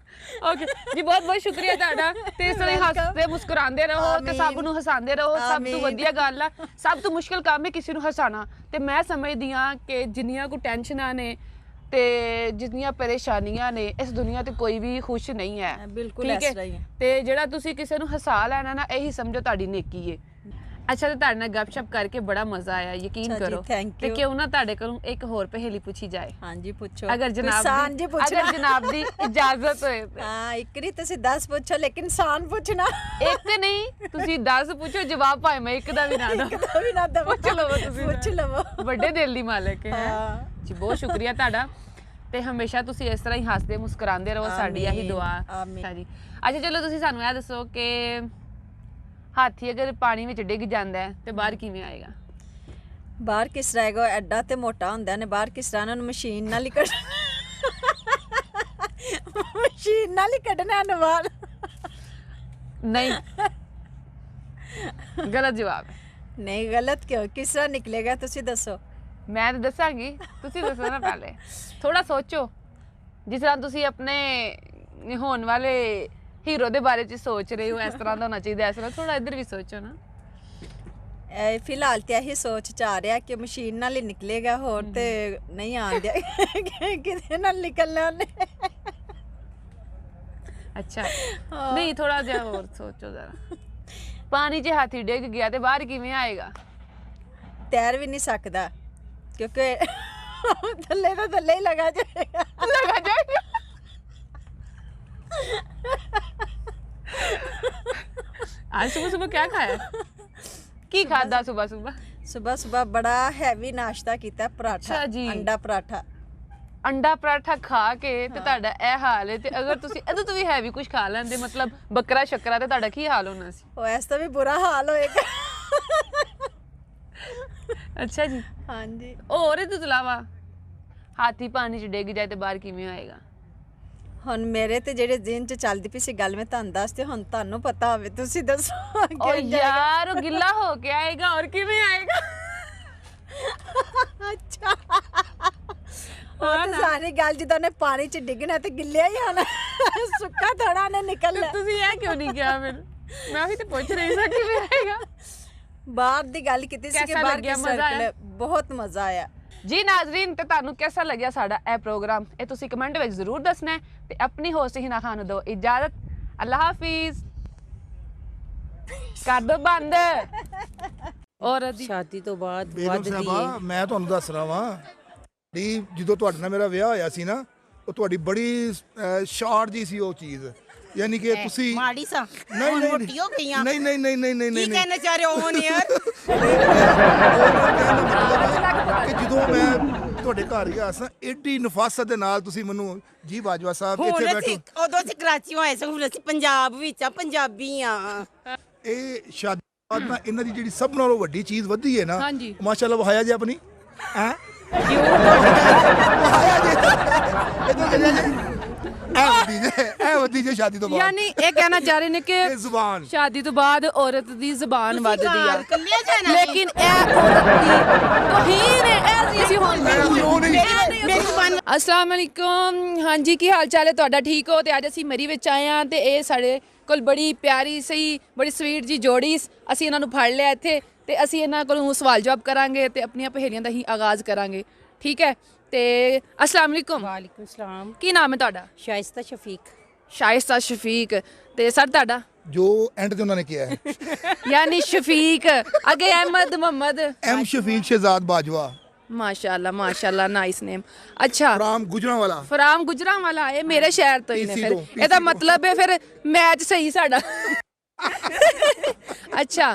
ਓਕੇ ਜੀ, ਬਹੁਤ ਬਹੁਤ ਸ਼ੁਕਰੀਆ ਤੁਹਾਡਾ। ਤੇ ਇਸ ਤਰ੍ਹਾਂ ਹੀ ਹੱਸਦੇ ਮੁਸਕਰਾਉਂਦੇ ਰਹੋ ਤੇ ਸਭ ਨੂੰ ਹਸਾਉਂਦੇ ਰਹੋ। ਸਭ ਤੋਂ ਵਧੀਆ ਗੱਲ ਆ, ਸਭ ਤੋਂ ਮੁਸ਼ਕਿਲ ਕੰਮ ਹੈ ਕਿਸੇ ਨੂੰ ਹਸਾਉਣਾ। ਤੇ ਮੈਂ ਸਮਝਦੀ ਹਾਂ ਕਿ ਜਿੰਨੀਆਂ ਕੋ ਟੈਨਸ਼ਨਾਂ ਨੇ ਤੇ ਜਿੰਨੀਆਂ ਪਰੇਸ਼ਾਨੀਆਂ ਨੇ, ਇਸ ਦੁਨੀਆ ਤੇ ਕੋਈ ਵੀ ਖੁਸ਼ ਨਹੀਂ ਹੈ। ਬਿਲਕੁਲ ਠੀਕ ਇਸ ਤਰ੍ਹਾਂ ਹੀ ਹੈ। ਹੈ। ਤੇ ਜਿਹੜਾ ਤੁਸੀਂ ਕਿਸੇ ਨੂੰ ਹਸਾ ਲੈਣਾ ਨਾ, ਇਹੀ ਸਮਝੋ ਤੁਹਾਡੀ ਨੇਕੀ ਹੈ। ਅੱਛਾ, ਤੇ ਤੁਹਾਡੇ ਨਾਲ ਗੱਪਸ਼ਪ ਕਰਕੇ ਬੜਾ ਮਜ਼ਾ ਆਇਆ, ਯਕੀਨ ਅੱਛਾ ਜੀ, ਕਰੋ। thank ਤੇ you। ਕਿਉਂ ਨਾ ਤੁਹਾਡੇ ਕੋਲੋਂ ਇੱਕ ਹੋਰ ਪਹੇਲੀ ਪੁੱਛੀ ਜਾਏ, ਹਾਂਜੀ ਪੁੱਛੋ, ਅਗਰ ਜਨਾਬ ਸਾਨ ਜੀ ਪੁੱਛਣਾ। ਅਗਰ ਜਨਾਬ ਦੀ ਇਜਾਜ਼ਤ ਹੋਏ ਤੇ। ਹਾਂ, ਇੱਕ ਨਹੀਂ ਤੁਸੀਂ 10 ਪੁੱਛੋ, ਲੇਕਿਨ ਸਾਨ ਪੁੱਛਣਾ। ਇੱਕ ਨਹੀਂ, ਤੁਸੀਂ 10 ਪੁੱਛੋ, ਜਵਾਬ ਭਾਵੇਂ ਮੈਂ ਇੱਕ ਦਾ ਵੀ ਨਾ ਦਵਾਂ। ਇੱਕ ਵੀ ਨਾ ਦਵਾ। ਪੁੱਛ ਲਵੋ ਤੁਸੀਂ। ਪੁੱਛ ਲਵੋ। ਵੱਡੇ ਦਿਲ ਦੀ ਮਾਲਕ ਹੈ ਹਾਂ। ਜੀ। ਬਹੁਤ ਸ਼ੁਕਰੀਆ ਤੁਹਾਡਾ। ਤੇ ਹਮੇਸ਼ਾ ਤੁਸੀਂ ਇਸ ਤਰ੍ਹਾਂ ਹੀ ਹੱਸਦੇ ਮੁਸਕਰਾਉਂਦੇ ਰਹੋ, ਸਾਡੀ ਇਹੀ ਦੁਆ ਹੈ ਜੀ। ਅੱਛਾ ਚਲੋ, ਤੁਸੀਂ ਸਾਨੂੰ ਇਹ ਦੱਸੋ ਕਿ ਹਾਥੀ ਅਗਰ ਪਾਣੀ ਵਿੱਚ ਡਿੱਗ ਜਾਂਦਾ ਹੈ ਤੇ ਬਾਹਰ ਕਿਵੇਂ ਆਏਗਾ? ਬਾਹਰ ਕਿਸ ਤਰ੍ਹਾਂ ਆਏਗਾ? ਐਡਾ ਤੇ ਮੋਟਾ ਹੁੰਦਾ ਨੇ, ਬਾਹਰ ਕਿਸ ਤਰ੍ਹਾਂ ਉਹਨੂੰ ਮਸ਼ੀਨ ਨਾਲ ਹੀ ਕੱਢ ਮਸ਼ੀਨ ਨਾਲ ਹੀ ਕੱਢਣਾ ਨੂੰ ਬਾਹਰ। ਨਹੀਂ, ਗਲਤ ਜਵਾਬ ਹੈ। ਨਹੀਂ, ਗਲਤ ਕਿਉਂ? ਕਿਸ ਤਰ੍ਹਾਂ ਨਿਕਲੇਗਾ ਤੁਸੀਂ ਦੱਸੋ। ਮੈਂ ਤਾਂ ਦੱਸਾਂਗੀ, ਤੁਸੀਂ ਦੱਸੋ ਨਾ ਪਹਿਲੇ। ਥੋੜਾ ਸੋਚੋ, ਜਿਸ ਤਰ੍ਹਾਂ ਤੁਸੀਂ ਆਪਣੇ ਹੋਣ ਵਾਲੇ ਹੀਰੋ ਦੇ ਬਾਰੇ ਚ ਸੋਚ ਰਹੇ ਹੋ, ਇਸ ਤਰ੍ਹਾਂ ਦਾ ਹੋਣਾ ਚਾਹੀਦਾ, ਇਸ ਤਰ੍ਹਾਂ ਥੋੜਾ ਇੱਧਰ ਵੀ ਸੋਚੋ ਨਾ। ਫਿਲਹਾਲ ਤੇ ਇਹੀ ਸੋਚ ਚ ਆ ਰਿਹਾ ਕਿ ਮਸ਼ੀਨ ਨਾਲ ਹੀ ਨਿਕਲੇਗਾ, ਹੋਰ ਤੇ ਨਹੀਂ ਆਂਦਿਆ ਕਿਤੇ ਨਾਲ ਨਿਕਲਣਾ ਉਹਨੇ। ਅੱਛਾ, ਨਹੀਂ ਥੋੜਾ ਜਿਹਾ ਹੋਰ ਸੋਚੋ ਜ਼ਰਾ। ਪਾਣੀ 'ਚ ਹਾਥੀ ਡਿੱਗ ਗਿਆ ਤੇ ਬਾਹਰ ਕਿਵੇਂ ਆਏਗਾ? ਤੈਰ ਵੀ ਨਹੀਂ ਸਕਦਾ ਕਿਉਂਕਿ ਥੱਲੇ ਤਾਂ ਥੱਲੇ ਹੀ ਲਗਾ ਜਾਏਗਾ। ਲਗਾ ਜਾਏਗਾ। आज सुबह सुबह क्या खाया? की खादा सुबह सुबह? सुबह सुबह बड़ा हैवी नाश्ता ਕੀਤਾ ਪਰਾਠਾ। ਅੱਛਾ ਜੀ। ਅੰਡਾ ਪਰਾਠਾ। अंडा पराठा खा के ਤੇ ਤੁਹਾਡਾ ਇਹ ਹਾਲ ਹੈ। ਤੇ ਅਗਰ ਤੁਸੀਂ ਇਹਦੇ ਤੋਂ ਵੀ ਹੈਵੀ ਕੁਝ ਖਾ ਲੈਂਦੇ, ਮਤਲਬ ਬੱਕਰਾ ਸ਼ੱਕਰਾ, ਤੇ ਤੁਹਾਡਾ ਕੀ ਹਾਲ ਹੋਣਾ ਸੀ? ਉਹ ਐਸ ਤੋਂ ਵੀ ਬੁਰਾ ਹਾਲ ਹੋਏਗਾ। ਅੱਛਾ ਜੀ। ਹਾਂਜੀ। ਹੋਰ ਇਹਦੇ ਤੋਂ ਇਲਾਵਾ ਹਾਥੀ ਪਾਣੀ 'ਚ ਡਿੱਗ ਜਾਏ ਤੇ ਬਾਹਰ ਕਿਵੇਂ ਆਏਗਾ? ਹੁਣ ਮੇਰੇ ਤੇ ਜਿਹੜੇ ਜ਼ਿਹਨ 'ਚ ਚੱਲਦੀ ਪਈ ਸੀ ਗੱਲ ਮੈਂ ਤੁਹਾਨੂੰ ਦੱਸਦੀ ਹੁਣ ਤੁਹਾਨੂੰ ਪਤਾ ਹੋਵੇ ਤੁਸੀਂ ਦੱਸੋ ਓ ਯਾਰ ਉਹ ਗਿੱਲਾ ਹੋ ਕੇ ਆਏਗਾ और ਕਿਵੇਂ ਆਏਗਾ ਅੱਛਾ ਉਹ ਤਾਂ ਸਾਰੀ ਗੱਲ ਜਿੱਦਾਂ ਨੇ ਪਾਣੀ 'ਚ ਡਿੱਗਣਾ ਤੇ ਗਿੱਲਿਆ ਹੀ ਆਣਾ ਸੁੱਕਾ ਥੋੜਾ ਨੇ ਨਿਕਲਣਾ ਤੁਸੀਂ ਇਹ ਕਿਉਂ ਨਹੀਂ ਕਿਹਾ ਫਿਰ ਮੈਂ ਵੀ ਤੇ ਪੁੱਛ ਰਹੀ ਸਾਂ ਕਿਵੇਂ ਆਏਗਾ ਬਾਹਰ ਦੀ ਗੱਲ ਕੀਤੀ ਸੀ ਕਿ कैसा ਬਾਹਰ लग गया? ਕੀ मजा आया? ਸਰਕਲ ਬਹੁਤ ਮਜ਼ਾ ਆਇਆ ਜੀ ਨਾਜ਼ਰੀਨ ਤੇ ਤੁਹਾਨੂੰ ਕਿਹਦਾ ਲੱਗਿਆ ਸਾਡਾ ਇਹ ਪ੍ਰੋਗਰਾਮ ਇਹ ਤੁਸੀਂ ਕਮੈਂਟ ਵਿੱਚ ਜ਼ਰੂਰ ਦੱਸਣਾ ਹੈ ਤੇ ਆਪਣੀ ਹੋਸਟ ਹਿਨਾ ਖਾਨ ਨੂੰ ਦਿਓ ਇਜਾਜ਼ਤ ਅੱਲਾ ਹਾਫਿਜ਼ ਕਰ ਦੋ ਬੰਦ ਔਰ ਸ਼ਾਦੀ ਤੋਂ ਬਾਅਦ ਬੇਗਮ ਵੱਧਦੀ ਸਾਹਿਬਾ ਮੈਂ ਤੁਹਾਨੂੰ ਦੱਸ ਰਿਹਾ ਵਾਂ ਦੀ ਜਦੋਂ ਤੁਹਾਡੇ ਨਾਲ ਮੇਰਾ ਵਿਆਹ ਹੋਇਆ ਸੀ ਨਾ ਉਹ ਤੁਹਾਡੀ ਬੜੀ ਸ਼ਾਰਟ ਜੀ ਸੀ ਉਹ ਚੀਜ਼ ਯਾਨੀ ਕਿ ਤੁਸੀਂ ਮਾੜੀ ਸਾ ਨਹੀਂ ਨਹੀਂ ਮੋਟੀ ਹੋ ਗਈਆਂ ਨਹੀਂ ਨਹੀਂ ਨਹੀਂ ਨਹੀਂ ਨਹੀਂ ਕੀ ਨਹੀਂ ਕਹਿਣਾ ਚਾਹ ਰਹੇ ਹੋ ਹੁਣ ਯਾਰ ਕਿ ਜਦੋਂ ਮੈਂ ਤੁਹਾਡੇ ਘਰ ਗਿਆ ਸਾਂ ਏਡੀ ਨਫਾਸਤ ਦੇ ਨਾਲ ਤੁਸੀਂ ਮੈਨੂੰ ਜੀ ਬਾਜਵਾ ਸਾਹਿਬ ਇੱਥੇ ਹੁਣ ਬੈਠੋ ਅਸੀਂ ਉਦੋਂ ਅਸੀਂ ਕਰਾਚੀ ਆਏ ਸਾਂ ਹੁਣ ਅਸੀਂ ਪੰਜਾਬ ਵਿੱਚ ਆ ਪੰਜਾਬੀ ਆ ਇਹ ਸ਼ਾਦੀ ਬਾਅਦ ਨਾ ਇਹਨਾਂ ਦੀ ਜਿਹੜੀ ਸਭ ਨਾਲੋਂ ਵੱਡੀ ਚੀਜ਼ ਵਧੀ ਹੈ ਨਾ ਹਾਂਜੀ। ਮਾਸ਼ਾਅੱਲਾ ਵਹਾਇਆ ਜੀ ਆਪਣੀ ਹੈ ਇਹ ਵਧੀ ਜੇ ਸ਼ਾਦੀ ਤੋਂ ਬਾਅਦ ਯਾਨੀ ਇਹ ਕਹਿਣਾ ਚਾਹ ਰਹੇ ਨੇ ਕਿ ਇਹ ਜ਼ੁਬਾਨ ਸ਼ਾਦੀ ਤੋਂ ਬਾਅਦ ਔਰਤ ਦੀ ਜ਼ੁਬਾਨ ਵੱਧਦੀ ਆ ਕੱਲਿਆ ਜਾਣਾ ਲੇਕਿਨ ਇਹ ਔਰਤ ਦੀ ਤੋਹੀਨ ਹੈ ਇਹ ਅਸੀਂ ਹੁਣ ਮੇਰੀ ਜ਼ੁਬਾਨ अस्सलाम वालेकुम हाँ जी की हाल चाल है ਤੁਹਾਡਾ ਠੀਕ ਹੋ ਤੇ ਅੱਜ ਅਸੀਂ ਮਰੀ ਵਿੱਚ ਆਏ ਹਾਂ ਤੇ ਇਹ ਸਾਡੇ ਕੋਲ ਬੜੀ ਪਿਆਰੀ ਸਹੀ ਬੜੀ ਸਵੀਟ ਜੀ ਜੋੜੀ ਅਸੀਂ ਇਹਨਾਂ ਨੂੰ ਫੜ ਲਿਆ ਇੱਥੇ ਤੇ ਅਸੀਂ ਇਹਨਾਂ ਕੋਲੋਂ ਸਵਾਲ ਜਵਾਬ ਕਰਾਂਗੇ ਤੇ ਆਪਣੀਆਂ ਪਹੇਲੀਆਂ ਦਾ ਹੀ ਆਗਾਜ਼ ਕਰਾਂਗੇ ਠੀਕ ਹੈ ਤੇ अस्सलाम वालेकुम ਵਾਲੇਕੁਮ ਸਲਾਮ ਕੀ ਨਾਮ ਹੈ ਤੁਹਾਡਾ ਸ਼ਾਇਸਤਾ ਸ਼ਫੀਕ ਸ਼ਾਇਸਤਾ ਸ਼ਫੀਕ ਤੇ ਸਰ ਤੁਹਾਡਾ ਜੋ ਐਂਡ ਤੇ ਉਹਨਾਂ ਨੇ ਕਿਹਾ ਹੈ यानी शफीक आगे अहमद मोहम्मद ਐਮ ਸ਼ਫੀਕ ਸ਼ਹਿਜ਼ਾਦ ਬਾਜਵਾ माशाल्लाह नाइस नेम अच्छा ਰਾਮ ਗੁਜਰਾਂਵਾਲਾ फराम गुजरां वाला ये मेरे शहर तो ही ने PC फिर तो, ਇਹਦਾ ਮਤਲਬ ਹੈ ਫਿਰ ਮੈਚ ਸਹੀ ਸਾਡਾ ਅੱਛਾ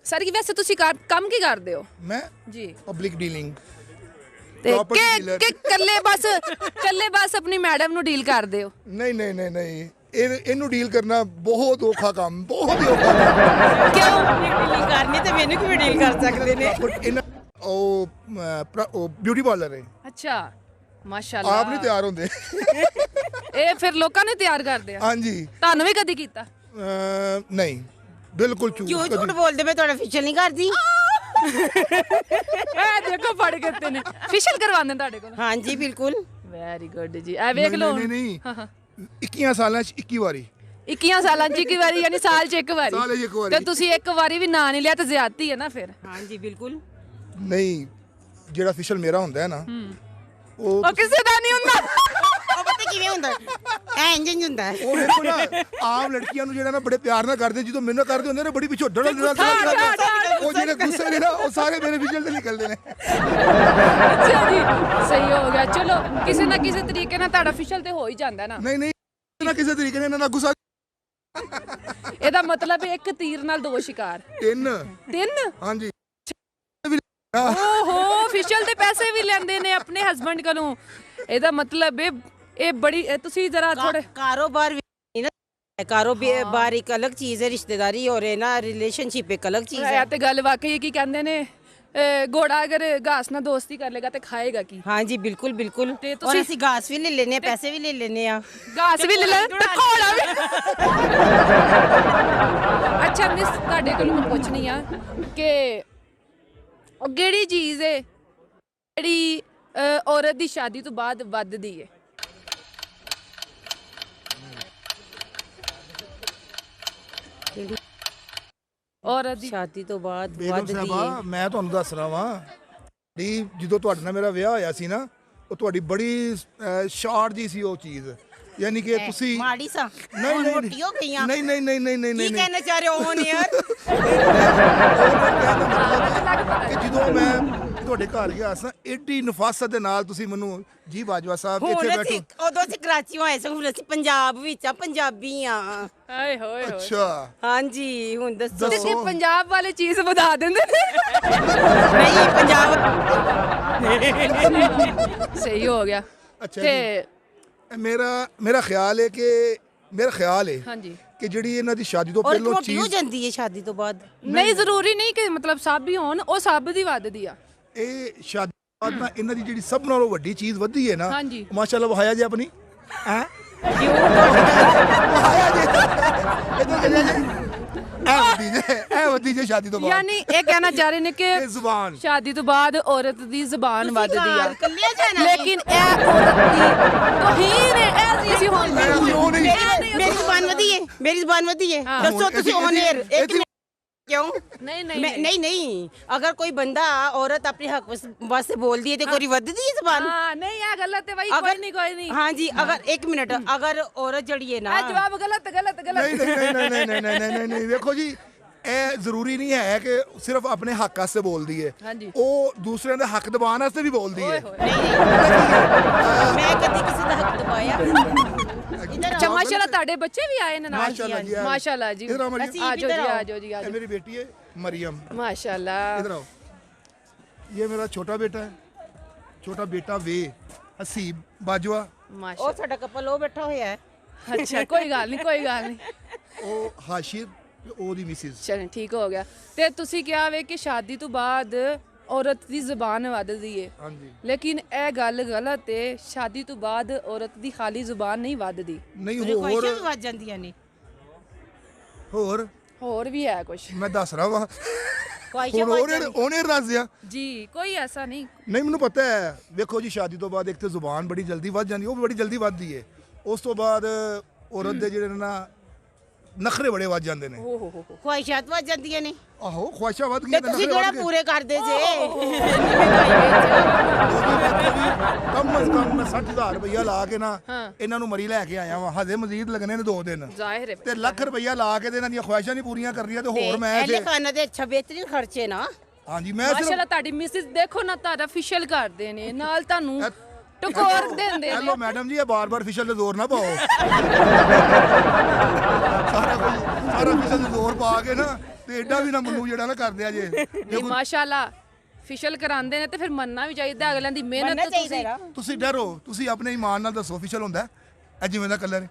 ਸਰ ਕੀ ਵੈਸੇ ਤੁਸੀਂ ਕੰਮ ਕੀ ਕਰਦੇ ਹੋ ਮੈਂ ਜੀ ਪਬਲਿਕ ਡੀਲਿੰਗ ਤੇ Property dealer. ਕਿ ਕੱਲੇ ਬਸ ਆਪਣੀ ਮੈਡਮ ਨੂੰ ਡੀਲ ਕਰਦੇ ਹੋ ਨਹੀਂ ਨਹੀਂ ਨਹੀਂ ਨਹੀਂ ਇਹਨੂੰ ਡੀਲ ਕਰਨਾ ਬਹੁਤ ਔਖਾ ਕੰਮ ਬਹੁਤ ਹੀ ਔਖਾ ਕੰਮ ਕਿਉਂ ਡੀਲ ਕਰਨੀ ਤੇ ਮੈਨੂੰ ਕਿਵੇਂ ਡੀਲ ਕਰ ਸਕਦੇ ਨੇ ਬਟ ਇਹਨਾਂ ਉਹ ਬਿਊਟੀ ਪਾਰਲਰ ਹੈ ਅੱਛਾ ਮਾਸ਼ਾਅੱਲਾ ਆਪ ਨਹੀਂ ਤਿਆਰ ਹੁੰਦੇ ਇਹ ਫਿਰ ਲੋਕਾਂ ਨੇ ਤਿਆਰ ਕਰਦੇ ਆ ਹਾਂਜੀ ਤੁਹਾਨੂੰ ਵੀ ਕਦੀ ਕੀਤਾ ਨਹੀਂ ਬਿਲਕੁਲ ਝੂਠ ਕਿਉਂ ਝੂਠ ਕਦੀ- ਬੋਲਦੇ ਮੈਂ ਤੁਹਾਡਾ ਫੇਸ਼ੀਅਲ ਨਹੀਂ ਕਰਦੀ ਇਹ ਦੇਖੋ ਫੜ ਕੇ ਤੇ ਨੇ ਫੇਸ਼ੀਅਲ ਕਰਵਾਉਂਦੇ ਨੇ ਤੁਹਾਡੇ ਕੋਲ ਹਾਂਜੀ ਬਿਲਕੁਲ ਵੈਰੀ ਗੁੱਡ ਜੀ ਇਹ ਵੇਖ ਲਓ ਨਹੀਂ ਨਹੀਂ 21 ਸਾਲਾਂ ਚ 21 ਵਾਰੀ 21 ਸਾਲਾਂ ਚ ਇੱਕ ਵਾਰੀ ਯਾਨੀ ਸਾਲ ਚ ਇੱਕ ਵਾਰੀ ਸਾਲ ਚ ਇੱਕ ਵਾਰੀ। ਤੇ ਤੁਸੀਂ ਇੱਕ ਵਾਰੀ ਵੀ ਨਾਂ ਨਹੀਂ ਲਿਆ ਤੇ ਜ਼ਿਆਦਤੀ ਹੈ ਨਾ ਫਿਰ ਹਾਂਜੀ ਬਿਲਕੁਲ ਨਹੀਂ ਜਿਹੜਾ ਫੇਸ਼ੀਅਲ ਮੇਰਾ ਹੁੰਦਾ ਹੈ ਨਾ ਉਹ ਉਹ ਕਿਸੇ ਦਾ ਨਹੀਂ ਹੁੰਦਾ ਉਹ ਪਤਾ ਕਿਵੇਂ ਹੁੰਦਾ ਐ ਇੰਜਨ ਹੁੰਦਾ ਹੈ। ਉਹ ਦੇਖੋ ਨਾ ਆਮ ਲੜਕੀਆਂ ਨੂੰ ਜਿਹੜਾ ਨਾ ਬੜੇ ਪਿਆਰ ਨਾਲ ਕਰਦੇ ਜਦੋਂ ਮੈਨੂੰ ਕਰਦੇ ਹੁੰਦੇ ਨੇ ਬੜੀ ਪਿੱਛੋਂ ਡੜ ਉਹ ਜਿਹੜੇ ਗੁੱਸੇ ਨੇ ਨਾ ਉਹ ਸਾਰੇ ਮੇਰੇ ਫੇਸ਼ੀਅਲ ਤੇ ਨਿਕਲਦੇ ਨੇ ਅੱਛਾ ਜੀ ਸਹੀ ਹੋ ਗਿਆ ਚਲੋ ਕਿਸੇ ਨਾ ਕਿਸੇ ਤਰੀਕੇ ਨਾਲ ਤੁਹਾਡਾ ਫੇਸ਼ੀਅਲ ਤੇ ਹੋ ਹੀ ਜਾਂਦਾ ਨਾ ਨਹੀਂ ਨਹੀਂ ਨਾ ਕਿਸੇ ਤਰੀਕੇ ਨਾਲ ਇਹਨਾਂ ਦਾ ਗੁੱਸਾ ਇਹਦਾ ਮਤਲਬ ਹੈ ਇੱਕ ਤੀਰ ਨਾਲ ਦੋ ਸ਼ਿਕਾਰ ਤਿੰਨ ਹਾਂਜੀ ਓਹੋ ਫੇਸ਼ੀਅਲ ਦੇ ਪੈਸੇ ਵੀ ਲੈਂਦੇ ਨੇ ਆਪਣੇ ਹਸਬੰਡ ਕੋਲੋਂ ਇਹਦਾ ਮਤਲਬ ਇਹ ਬੜੀ ਤੁਸੀਂ ਜ਼ਰਾ ਥੋੜੇ कारोबार भी नहीं ना कारोबार एक अलग चीज है रिश्तेदारी और है ना रिलेशनशिप एक अलग चीज है ਇਹ ਤੇ ਗੱਲ ਵਾਕਈ ਹੈ ਕੀ ਕਹਿੰਦੇ ਨੇ ਘੋੜਾ ਅਗਰ ਘਾਸ ਨਾਲ ਦੋਸਤੀ ਕਰ ਲੇਗਾ ਤੇ ਖਾਏਗਾ ਕੀ हाँ जी बिल्कुल बिल्कुल ते और तुसी- ਅਸੀਂ घास भी ले लेने पैसे भी ले लेने आ ਘਾਸ ਵੀ ਲੈ ਲੈ ਤੇ ਘੋੜਾ ਵੀ ਅੱਛਾ ਮਿਸ ਤੁਹਾਡੇ ਕੋਲ ਮੈਂ ਪੁੱਛਣੀ ਆ ਕਿ ਉਹ ਕਿਹੜੀ ਚੀਜ਼ ਹੈ ਜਿਹੜੀ ਔਰਤ ਦੀ ਸ਼ਾਦੀ ਤੋਂ ਬਾਅਦ ਵੱਧਦੀ ਹੈ ਔਰਤ ਦੀ शादी तो बाद ਬੇਗਮ ਵੱਧਦੀ ਸਾਹਿਬਾ ਹੈ ਮੈਂ ਤੁਹਾਨੂੰ ਦੱਸ ਰਿਹਾ ਵਾਂ ਦੀ ਜਦੋਂ ਤੁਹਾਡੇ ਨਾਲ ਮੇਰਾ ਵਿਆਹ ਹੋਇਆ ਸੀ ਨਾ ਉਹ ਤੁਹਾਡੀ ਬੜੀ ਸ਼ਾਰਟ ਜੀ ਸੀ ਉਹ ਚੀਜ਼ ਯਾਨੀ ਕਿ ਤੁਸੀਂ ਮਾੜੀ ਸਾ ਨਹੀਂ ਹੁਣ ਨਹੀਂ ਮੋਟੀ ਹੋ ਗਈਆਂ ਨਹੀਂ ਨਹੀਂ ਨਹੀਂ ਨਹੀਂ ਨਹੀਂ ਕੀ ਨਹੀਂ ਕਹਿਣਾ ਚਾਹ ਰਹੇ ਹੋ ਹੁਣ ਯਾਰ ਕਿ ਜਦੋਂ ਮੈਂ ਤੁਹਾਡੇ ਘਰ ਗਿਆ ਸਾਂ ਏਡੀ ਨਫਾਸਤ ਦੇ ਨਾਲ ਤੁਸੀਂ ਮੈਨੂੰ ਜੀ ਬਾਜਵਾ ਸਾਹਿਬ ਹੁਣ ਇੱਥੇ ਅਸੀਂ ਬੈਠੋ ਉਦੋਂ ਅਸੀਂ ਕਰਾਚੀ ਆਏ ਸਾਂ ਹੁਣ ਅਸੀਂ ਪੰਜਾਬ ਵਿੱਚ ਆ ਪੰਜਾਬੀ ਆ ਹਾਏ ਹੋਏ ਹੋਏ ਅੱਛਾ ਹਾਂਜੀ ਹੁਣ ਦੱਸੋ ਦੱਸੋ। ਤੇ ਪੰਜਾਬ ਵਾਲੇ ਚੀਜ਼ ਵਧਾ ਦਿੰਦੇ ਨੇ ਨਹੀਂ ਪੰਜਾਬ ਸਹੀ ਹੋ ਗਿਆ ਅੱਛਾ ਤੇ ਮੇਰਾ ਖਿਆਲ ਹੈ ਕਿ ਹਾਂਜੀ ਕਿ ਜਿਹੜੀ ਇਹਨਾਂ ਦੀ ਸ਼ਾਦੀ ਤੋਂ ਔਰ ਪਹਿਲਾਂ ਮੋਟੀ ਹੋ ਚੀਜ਼ ਜਾਂਦੀ ਹੈ ਸ਼ਾਦੀ ਤੋਂ ਬਾਅਦ ਨਹੀਂ ਜ਼ਰੂਰੀ ਨਹੀਂ ਕਿ ਮਤਲਬ ਸਭ ਹੀ ਹੋਣ ਉਹ ਸਭ ਦੀ ਵੱਧਦੀ ਆ ਇਹ ਸ਼ਾਦੀ ਤੋਂ ਬਾਅਦ ਨਾ ਇਹਨਾਂ ਦੀ ਜਿਹੜੀ ਸਭ ਨਾਲੋਂ ਵੱਡੀ ਚੀਜ਼ ਵਧੀ ਹੈ ਨਾ ਹਾਂਜੀ। ਮਾਸ਼ਾਅੱਲਾ ਵਹਾਇਆ ਜੀ ਆਪਣੀ ਹੈ ਆਇਆ ਜੀ ਇਧਰ ਚੱਲਿਆ ਜੀ ਇਹ ਵੱਡੀ ਜੇ ਸ਼ਾਦੀ ਤੋਂ ਬਾਅਦ ਯਾਨੀ ਇਹ ਕਹਿਣਾ ਚਾਹ ਰਹੇ ਨੇ ਕਿ ਇਹ ਜ਼ੁਬਾਨ ਸ਼ਾਦੀ ਤੋਂ ਬਾਅਦ ਔਰਤ ਦੀ ਜ਼ੁਬਾਨ ਵੱਧਦੀ ਆ ਕੱਲਿਆ ਜਾਣਾ ਲੇਕਿਨ ਇਹ ਔਰਤ ਦੀ ਤੋਹੀਨ ਹੈ ਇਹ ਚੀਜ਼ ਹੋਣੀ ਕਿਉਂ ਨਹੀਂ ਮੇਰੀ ਜ਼ੁਬਾਨ ਵਧੀ ਹੈ ਮੇਰੀ ਜ਼ੁਬਾਨ ਵਧੀ ਹੈ ਦੱਸੋ ਤੁਸੀਂ ਓਨਰ ਇੱਕ क्यों नहीं अगर कोई बंदा औरत अपने हक वास्ते बोल दी है तो कोई वध दी जबान नहीं ये गलत है भाई कोई नहीं हाँ जी अगर एक मिनट अगर औरत जड़ी है ना जवाब गलत नहीं देखो जी ਇਹ ਜ਼ਰੂਰੀ ਨਹੀਂ ਹੈ ਕਿ ਸਿਰਫ ਆਪਣੇ ਹੱਕ ਵਾਸਤੇ ਬੋਲਦੀ ਹੈ ਉਹ ਦੂਸਰਿਆਂ ਦੇ ਹੱਕ ਦਬਾਉਣ ਵਾਸਤੇ ਵੀ ਬੋਲਦੀ ਹੈ ਮੈਂ ਕਦੀ ਕਿਸੇ ਦਾ ਹੱਕ ਦਬਾਇਆ अच्छा माशाल्लाह ਤੁਹਾਡੇ ਬੱਚੇ ਵੀ ਆਏ ਨੇ ਨਾਲ माशाल्लाह जी इधर आओ मरियम आ जाओ जी ये मेरी बेटी है मरियम माशाल्लाह इधर आओ ये मेरा छोटा बेटा वे हसीब बाजवा ਉਹ ਸਾਡਾ ਕਪਲ ਉਹ ਬੈਠਾ ਹੋਇਆ ਹੈ अच्छा कोई गल नहीं ਉਹ ਹਾਸ਼ਿਰ ਉਹਦੀ ਮਿਸਿਸ ਚਲੋ ਠੀਕ ਹੋ ਗਿਆ ਤੇ ਤੁਸੀਂ ਕਿਹਾ ਵੇ ਕਿ ਸ਼ਾਦੀ ਤੋਂ ਬਾਅਦ ਔਰਤ ਦੀ ਜ਼ੁਬਾਨ ਵੱਧਦੀ ਏ ਹਾਂਜੀ ਲੇਕਿਨ ਇਹ ਗੱਲ ਗਲਤ ਏ ਸ਼ਾਦੀ ਤੋਂ ਬਾਅਦ ਔਰਤ ਦੀ ਖਾਲੀ ਜ਼ੁਬਾਨ ਨਹੀਂ ਵੱਧਦੀ ਨਹੀਂ ਖੁਆਇਸ਼ਾਂ ਵੀ ਵੱਜ ਜਾਂਦੀਆਂ ਨੇ ਹੋਰ ਵੀ ਹੈ ਕੁਝ ਮੈਂ ਦੱਸ ਰਹਾ ਵਾਂ ਖੁਆਇਸ਼ਾਂ ਉਹਨੇ ਦੱਸਿਆ ਜੀ ਕੋਈ ਐਸਾ ਨਹੀਂ ਮੈਨੂੰ ਪਤਾ ਹੈ ਵੇਖੋ ਜੀ ਸ਼ਾਦੀ ਤੋਂ ਬਾਅਦ ਇੱਕ ਤੇ ਜ਼ੁਬਾਨ ਬੜੀ ਜਲਦੀ ਵੱਧ ਜਾਂਦੀ ਉਹ ਬੜੀ ਜਲਦੀ ਵੱਧਦੀ ਏ ਉਸ ਤੋਂ ਬਾਅਦ ਔਰਤ ਦੇ ਜਿਹੜੇ ਨਾ ਨਖਰੇ ਬੜੇ ਵੱਧ ਜਾਂਦੇ ਨੇ ਖੁਆਇਸ਼ਾਂ ਵੱਜ ਜਾਂਦੀਆਂ ਨੇ ਆਹੋ ਖੁਆਇਸ਼ਾਂ ਵੱਧ ਤੇ ਗਈਆਂ ਤੁਸੀਂ ਕਿਹੜਾ ਪੂਰੇ ਕਰਦੇ ਜੇ ਕਮ ਅਜ਼ ਕਮ 60000 ਰੁਪਇਆ ਲਾ ਕੇ ਨਾ ਇਹਨਾਂ ਨੂੰ ਮਰੀ ਲੈ ਕੇ ਆਇਆ ਵਾਂ ਹਜੇ ਮਜ਼ੀਦ ਲੱਗਣੇ ਨੇ 2 ਦਿਨ ਜ਼ਾਹਿਰ ਹੈ ਤੇ ਲੱਖ ਰੁਪਇਆ ਲਾ ਕੇ ਤੇ ਇਹਨਾਂ ਦੀਆਂ ਖੁਆਇਸ਼ਾਂ ਨਹੀਂ ਪੂਰੀਆਂ ਕਰਨੀਆਂ ਤੇ ਹੋਰ ਮੈਂ ਪਹਿਲੇ ਖਾਣਾ ਦੇ ਅੱਛਾ ਬਿਹਤਰੀਨ ਖਰਚੇ ਨਾ ਹਾਂਜੀ ਮੈਂ ਮਾਸ਼ਾਅੱਲਾ ਤੁਹਾਡੀ ਮਿਸਿਸ ਦੇਖੋ ਨਾ ਤੁਹਾਡਾ ਫਿਸ਼ਲ ਕਰਦੇ ਨੇ ਨਾਲ ਤੁਹਾਨੂੰ ਟਕੋਰ ਦਿੰਦੇ ਹੈਲੋ ਮੈਡਮ ਜੀ ਇਹ ਬਾਰ-ਬਾਰ ਫਿਸ਼ਲ ਤੇ ਜ਼ੋਰ ਨਾ ਪਾਓ ਸਾਰਾ ਫਿਸ਼ਲ ਤੇ ਜ਼ੋਰ ਪਾ ਕੇ ਨਾ ਤੇ ਐਡਾ ਵੀ ਨਾ ਮੰਨੂ ਜਿਹੜਾ ਨਾ ਕਰਦੇ ਆ ਜੇ ਮਾਸ਼ਾਅੱਲਾ ਫਿਸ਼ਲ ਕਰਾਉਂਦੇ ਨੇ ਤੇ ਫਿਰ ਮੰਨਣਾ ਵੀ ਚਾਹੀਦਾ ਅਗਲਿਆਂ ਦੀ ਮਿਹਨਤ ਤੁਸੀਂ ਡਰੋ ਤੁਸੀਂ ਆਪਣੇ ਇਮਾਨ ਨਾਲ ਦੱਸੋ ਫਿਸ਼ਲ ਹੁੰਦਾ ਇਹ ਜਿਵੇਂ ਦਾ ਕਲਰ ਹੈ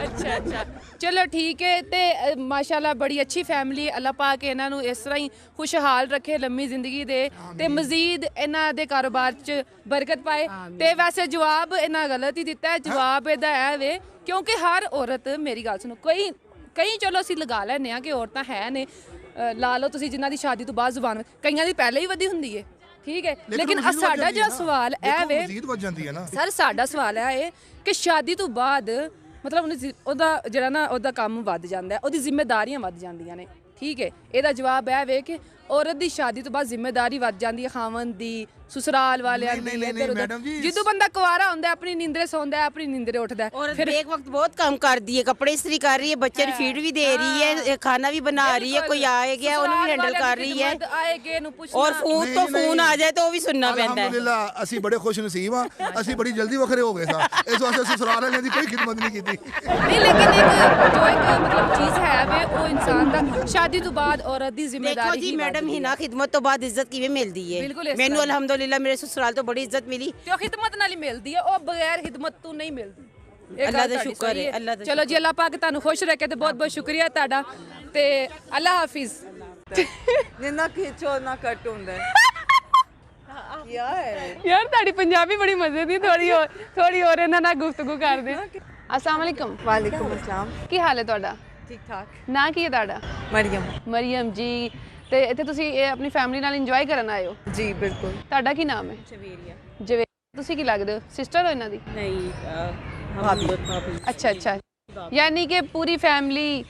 ਅੱਛਾ ਚਲੋ ਠੀਕ ਹੈ ਤੇ ਮਾਸ਼ਾਅੱਲਾ ਬੜੀ ਅੱਛੀ ਫੈਮਿਲੀ ਅੱਲਾਹ ਪਾਕ ਇਹਨਾਂ ਨੂੰ ਇਸ ਤਰ੍ਹਾਂ ਹੀ ਖੁਸ਼ਹਾਲ ਰੱਖੇ ਲੰਮੀ ਜ਼ਿੰਦਗੀ ਦੇ ਤੇ ਮਜ਼ੀਦ ਇਹਨਾਂ ਦੇ ਕਾਰੋਬਾਰ 'ਚ ਬਰਕਤ ਪਾਏ ਤੇ ਵੈਸੇ ਜਵਾਬ ਇਹਨਾਂ ਗਲਤ ਹੀ ਦਿੱਤਾ ਜਵਾਬ ਇਹਦਾ ਹੈ ਵੇ ਕਿਉਂਕਿ ਹਰ ਔਰਤ ਮੇਰੀ ਗੱਲ ਸੁਣੋ ਕਈ ਚਲੋ ਅਸੀਂ ਲਗਾ ਲੈਂਦੇ ਆ ਕਿ ਔਰਤਾਂ ਹੈ ਨੇ ਲਾ ਲਓ ਤੁਸੀਂ ਜਿਨ੍ਹਾਂ ਦੀ ਸ਼ਾਦੀ ਤੋਂ ਬਾਅਦ ਜ਼ੁਬਾਨ ਕਈਆਂ ਦੀ ਪਹਿਲੇ ਹੀ ਵਧੀ ਹੁੰਦੀ ਹੈ ਠੀਕ ਹੈ ਲੇਕਿਨ ਸਾਡਾ ਜਿਹੜਾ ਸਵਾਲ ਇਹ ਵੇ ਮਜ਼ੀਦ ਵੱਜ ਜਾਂਦੀ ਹੈ ਨਾ ਸਰ ਸਾਡਾ ਸਵਾਲ ਹੈ ਕਿ ਸ਼ਾਦੀ ਤੋਂ ਬਾਅਦ ਮਤਲਬ ਉਹਦਾ ਜਿਹੜਾ ਨਾ ਉਹਦਾ ਕੰਮ ਵੱਧ ਜਾਂਦਾ ਉਹਦੀ ਜ਼ਿੰਮੇਵਾਰੀਆਂ ਵੱਧ ਜਾਂਦੀਆਂ ਨੇ ਠੀਕ ਹੈ ਇਹਦਾ ਜਵਾਬ ਇਹ ਵੇ ਕਿ ਔਰਤ ਦੀ ਸ਼ਾਦੀ ਤੋਂ ਬਾਅਦ ਜ਼ਿੰਮੇਵਾਰੀ ਵੱਧ ਜਾਂਦੀ ਹੈ ਖਾਵਨ ਦੀ ਸਸੁਰਾਲ ਵਾਲਿਆਂ ਦੀ ਜਦੋਂ ਬੰਦਾ ਕੁਆਰਾ ਹੁੰਦਾ ਆਪਣੀ ਨੀਂਦਰੇ ਸੌਂਦਾ ਆਪਣੀ ਨੀਂਦਰੇ ਉੱਠਦਾ ਫਿਰ ਇੱਕ ਵਕਤ ਬਹੁਤ ਕੰਮ ਕਰਦੀ ਹੈ ਕੱਪੜੇ ਇਸਤਰੀ ਕਰ ਰਹੀ ਹੈ ਬੱਚੇ ਨੂੰ ਫੀਡ ਵੀ ਦੇ ਰਹੀ ਹੈ ਖਾਣਾ ਵੀ ਬਣਾ ਰਹੀ ਹੈ ਕੋਈ ਆਏ ਗਿਆ ਉਹਨੂੰ ਵੀ ਹੈਂਡਲ ਕਰ ਰਹੀ ਹੈ ਆਏਗੇ ਨੂੰ ਪੁੱਛਣਾ ਔਰ ਫੋਨ ਤੋਂ ਫੋਨ ਆ ਜਾਏ ਤਾਂ ਉਹ ਵੀ ਸੁਣਨਾ ਪੈਂਦਾ ਹੈ ਅਲਹਮਦੁਲਿਲਾ ਅਸੀਂ ਬੜੇ ਖੁਸ਼ ਨਸੀਬ ਆ ਅਸੀਂ ਬੜੀ ਜਲਦੀ ਵੱਖਰੇ ਹੋ ਗਏ ਸਾਂ ਇਸ ਵਾਸਤੇ ਸਸੁਰਾਲ ਵਾਲਿਆਂ ਦੀ ਕੋਈ ਖਿਦਮਤ ਨਹੀਂ ਕੀਤੀ ਨਹੀਂ ਲੇਕਿਨ ਇੱਕ ਮਤਲਬ ਚੀਜ਼ ਹੈ ਵੇ ਉਹ ਇਨਸਾਨ ਦਾ ਸ਼ਾਦੀ ਤੋਂ ਬਾਅਦ ਔਰਤ ਦੀ ਜ਼ਿੰਮੇਵਾਰੀ ਦੇਖੋ ਜੀ ਮੈਡਮ ਹਿਨਾ ਖਿਦਮਤ ਤੋਂ ਬਾਅਦ ਇੱਜ਼ਤ ਕਿਵੇਂ ਮਿਲਦੀ ਹੈ ਮੈਨੂੰ ਅਲਹਮਦੁਲਿਲਾ ਮੇਰੇ ਸਸੁਰਾਲ ਤੋਂ ਬੜੀ ਇੱਜ਼ਤ ਮਿਲੀ ਤੇ ਉਹ ਖਿਦਮਤ ਨਾਲ ਹੀ ਮਿਲਦੀ ਹੈ ਉਹ ਬਗੈਰ ਖਿਦਮਤ ਤੋਂ ਨਹੀਂ ਮਿਲਦੀ ਅੱਲਾ ਦਾ ਸ਼ੁਕਰ ਹੈ ਅੱਲਾ ਦਾ ਚਲੋ ਜੀ ਅੱਲਾ ਪਾਕ ਤੁਹਾਨੂੰ ਖੁਸ਼ ਰੱਖੇ ਤੇ ਬਹੁਤ ਬਹੁਤ ਸ਼ੁਕਰੀਆ ਤੁਹਾਡਾ ਤੇ ਅੱਲਾ ਹਾਫਿਜ਼ ਨਾ ਖਿੱਚੋ ਨਾ ਕੱਟ ਹੁੰਦਾ ਯਾਰ ਤੁਹਾਡੀ ਪੰਜਾਬੀ ਬੜੀ ਮਜ਼ੇ ਦੀ ਥੋੜੀ ਹੋਰ ਇਹਨਾਂ ਨਾਲ ਗੁਫ਼ਤਗੂ ਕਰਦੇ अस्सलाम वालेकुम वालेकुम अस्सलाम ਕੀ ਹਾਲ ਹੈ ਤੁਹਾਡਾ ठीक ठाक ਨਾਂ ਕੀ ਹੈ ਤੁਹਾਡਾ ਮਰੀਮ ਜੀ ਤੇ ਇੱਥੇ ਤੁਸੀਂ ਆਪਣੀ ਫੈਮਿਲੀ ਨਾਲ ਇੰਜੋਏ ਕਰਨ ਆਏ ਹੋ जी बिल्कुल ਤੁਹਾਡਾ ਕੀ ਨਾਮ ਹੈ ਜਵੇਰੀਆ ਤੁਸੀਂ ਕੀ ਲੱਗਦੇ ਹੋ ਸਿਸਟਰ ਹੋ ਇਹਨਾਂ ਦੀ भाभी ਅੱਛਾ ਯਾਨੀ ਕਿ ਪੂਰੀ ਫੈਮਿਲੀ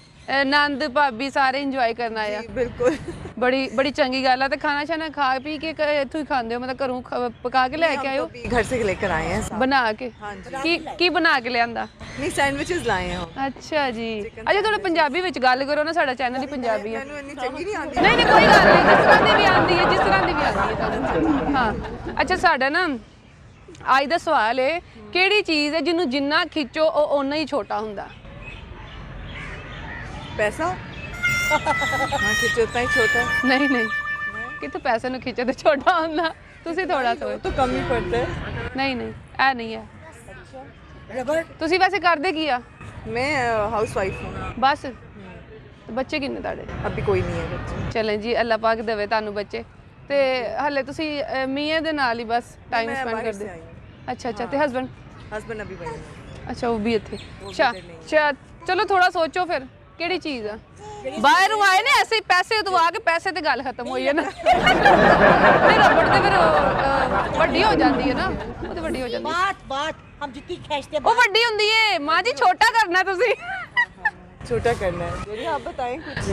ਨੰਦ ਭਾਬੀ ਸਾਰੇ ਇੰਜੋਏ ਕਰਨ ਆਏ ਆ बिल्कुल ਬੜੀ ਚੰਗੀ ਗੱਲ ਆ ਤੇ ਖਾਣਾ ਛਾਣਾ ਖਾ ਪੀ ਕੇ ਇੱਥੋਂ ਹੀ ਖਾਂਦੇ ਹੋ ਮਤਲਬ ਘਰੋਂ ਪਕਾ ਕੇ ਲੈ ਕੇ ਆਏ ਹੋ घर से लेकर आए हैं साथ। ਬਣਾ ਕੇ हाँ जी ਕੀ ਬਣਾ ਕੇ ਲਿਆਂਦਾ नहीं सैंडविचेस लाए हैं हम ਅੱਛਾ ਜੀ ਅੱਛਾ ਥੋੜਾ ਪੰਜਾਬੀ ਵਿੱਚ ਗੱਲ ਕਰੋ ਨਾ ਸਾਡਾ ਚੈਨਲ ਹੀ ਪੰਜਾਬੀ ਹੈ मैंने इतनी चंगी नहीं आती ਨਹੀਂ ਕੋਈ ਗੱਲ ਨਹੀਂ ਜਿਸ ਤਰ੍ਹਾਂ ਦੀ ਵੀ ਆਉਂਦੀ ਹੈ ਤੁਹਾਨੂੰ ਹਾਂ ਅੱਛਾ ਸਾਡਾ ਨਾ ਅੱਜ ਦਾ ਸਵਾਲ ਹੈ ਕਿਹੜੀ ਚੀਜ਼ ਹੈ ਜਿਹਨੂੰ ਜਿੰਨਾ ਖਿੱਚੋ ਉਹ ਓਨਾ ਹੀ ਛੋਟਾ ਹੁੰਦਾ पैसा हाँ खिंचो उतना ही छोटा ਨਹੀਂ ਕਿਤੇ ਪੈਸੇ ਨੂੰ ਖਿੱਚੋ ਤੇ ਛੋਟਾ ਹੁੰਦਾ ਤੁਸੀਂ ਥੋੜਾ ਸੋਚੋ तो कम ही पड़ता है ਨਹੀਂ ਇਹ ਨਹੀਂ ਹੈ ਤੁਸੀਂ ਵੈਸੇ ਕਰਦੇ ਕੀ ਆ मैं हाउस वाइफ हूँ ਬਸ ਬੱਚੇ ਕਿੰਨੇ ਤੁਹਾਡੇ अभी कोई नहीं है बच्चे ਚਲੇ ਜੀ ਅੱਲਾਹ ਪਾਕ ਦੇਵੇ ਤੁਹਾਨੂੰ ਬੱਚੇ ਤੇ ਹਲੇ ਤੁਸੀਂ ਮੀਆਂ ਦੇ ਨਾਲ ਹੀ ਬਸ ਟਾਈਮ मैं ਸਪੈਂਡ बाहर से ਕਰਦੇ आई हूँ अच्छा अच्छा ते हस्बैंड हस्बैंड अभी बड़े अच्छा वो भी इत्थे अच्छा चलो थोड़ा सोचो फिर ਕਿਹੜੀ ਚੀਜ਼ ਆ ਬਾਹਰੋਂ ਆਏ ਨੇ ਐਸੇ ਹੀ ਪੈਸੇ ਦਵਾ ਕੇ ਪੈਸੇ ਤੇ ਗੱਲ ਖਤਮ ਹੋਈ ਹੈ ਨਾ ਨਹੀਂ ਰਬੜ ਤੇ ਫਿਰ ਵੱਡੀ ਹੋ ਜਾਂਦੀ ਹੈ ਨਾ ਉਹ ਤੇ ਵੱਡੀ ਹੋ ਜਾਂਦੀ ਹੈ बात हम जितनी खींचते ਉਹ ਵੱਡੀ ਹੁੰਦੀ ਹੈ ਮਾਂ ਜੀ ਛੋਟਾ ਕਰਨਾ ਤੁਸੀਂ छोटा करना है दीदी आप बताएं कुछ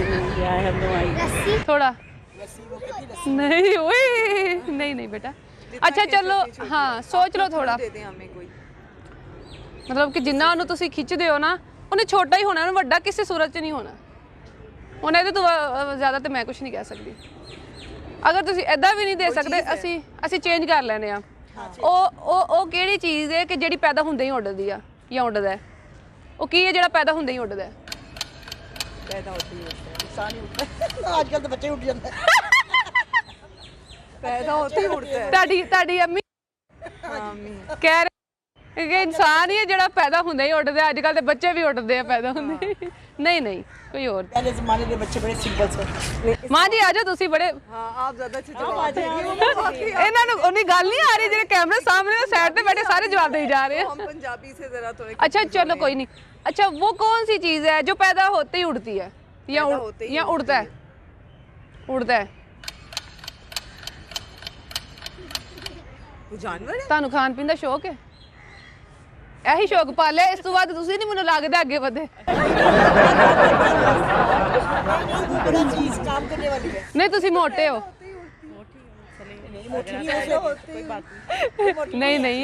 थोड़ा नहीं ओए नहीं नहीं बेटा अच्छा चलो हाँ सोच लो थोड़ा दे दें हमें कोई मतलब कि जिन्ना ਉਹਨੂੰ ਤੁਸੀਂ ਖਿੱਚਦੇ ਹੋ ਨਾ ਉਹਨੇ ਛੋਟਾ ਹੀ ਹੋਣਾ ਉਹਨੇ ਵੱਡਾ ਕਿਸੇ ਸੂਰਤ 'ਚ ਨਹੀਂ ਹੋਣਾ ਉਹਨੇ ਇਹਦੇ ਤੋਂ ਜ਼ਿਆਦਾ ਤੇ ਮੈਂ ਕੁਝ ਨਹੀਂ ਕਹਿ ਸਕਦੀ ਅਗਰ ਤੁਸੀਂ ਐਦਾਂ ਵੀ ਨਹੀਂ ਦੇ ਸਕਦੇ ਅਸੀਂ ਚੇਂਜ ਕਰ ਲੈਨੇ ਆ ਉਹ ਕਿਹੜੀ ਚੀਜ਼ ਹੈ ਕਿ ਜਿਹੜੀ ਪੈਦਾ ਹੁੰਦੇ ਹੀ ਉੱਡਦੀ ਆ ਜਾਂ ਉੱਡਦਾ ਹੈ ਉਹ ਕੀ ਹੈ ਜਿਹੜਾ ਪੈਦਾ ਹੁੰਦੇ ਹੀ ਉੱਡਦਾ ਹੈ पैदा होती है इंसान ही उठता है आजकल तो बच्चे उठ जाते हैं पैदा होते ही उड़ता है ਤੁਹਾਡੀ ਅੰਮੀ ਕਹਿ ਰਹੇ ਕਿ ਇਨਸਾਨ ਹੀ ਹੈ ਜਿਹੜਾ ਪੈਦਾ ਹੁੰਦਾ ਹੀ ਉੱਡਦਾ ਅੱਜ ਕੱਲ ਦੇ ਬੱਚੇ ਵੀ ਉੱਡਦੇ ਆ ਪੈਦਾ ਹੁੰਦੇ ਨਹੀਂ ਨਹੀਂ ਕੋਈ ਹੋਰ पहले जमाने के बच्चे बड़े सिंपल थे ਮਾਂ ਜੀ ਆਜੋ ਤੁਸੀਂ ਬੜੇ हाँ आप ज्यादा अच्छे जवाब ਇਹਨਾਂ ਨੂੰ ਉਨੀ ਗੱਲ ਨਹੀਂ ਆ ਰਹੀ ਜਿਹੜੇ ਕੈਮਰੇ ਸਾਹਮਣੇ ਸਾਈਡ ਤੇ बैठे सारे जवाब दे जा रहे हैं हम पंजाबी से जरा थोड़े अच्छा चलो कोई नहीं अच्छा वो कौन सी चीज है जो पैदा होते ही उड़ती है या उड़ता है उड़ता है वो जानवर है ਤੁਹਾਨੂੰ ਖਾਣ ਪੀਣ ਦਾ ਸ਼ੌਕ ਹੈ ਇਹੀ ਸ਼ੌਕ ਪਾਲਿਆ ਇਸ ਤੋਂ ਬਾਅਦ ਤੁਸੀਂ ਨਹੀਂ ਮੈਨੂੰ ਲੱਗਦਾ ਅੱਗੇ ਵਧੇ बड़ा चीज काम करने वाली है ਨਹੀਂ ਤੁਸੀਂ ਮੋਟੇ ਹੋ मोटी नहीं है नहीं नहीं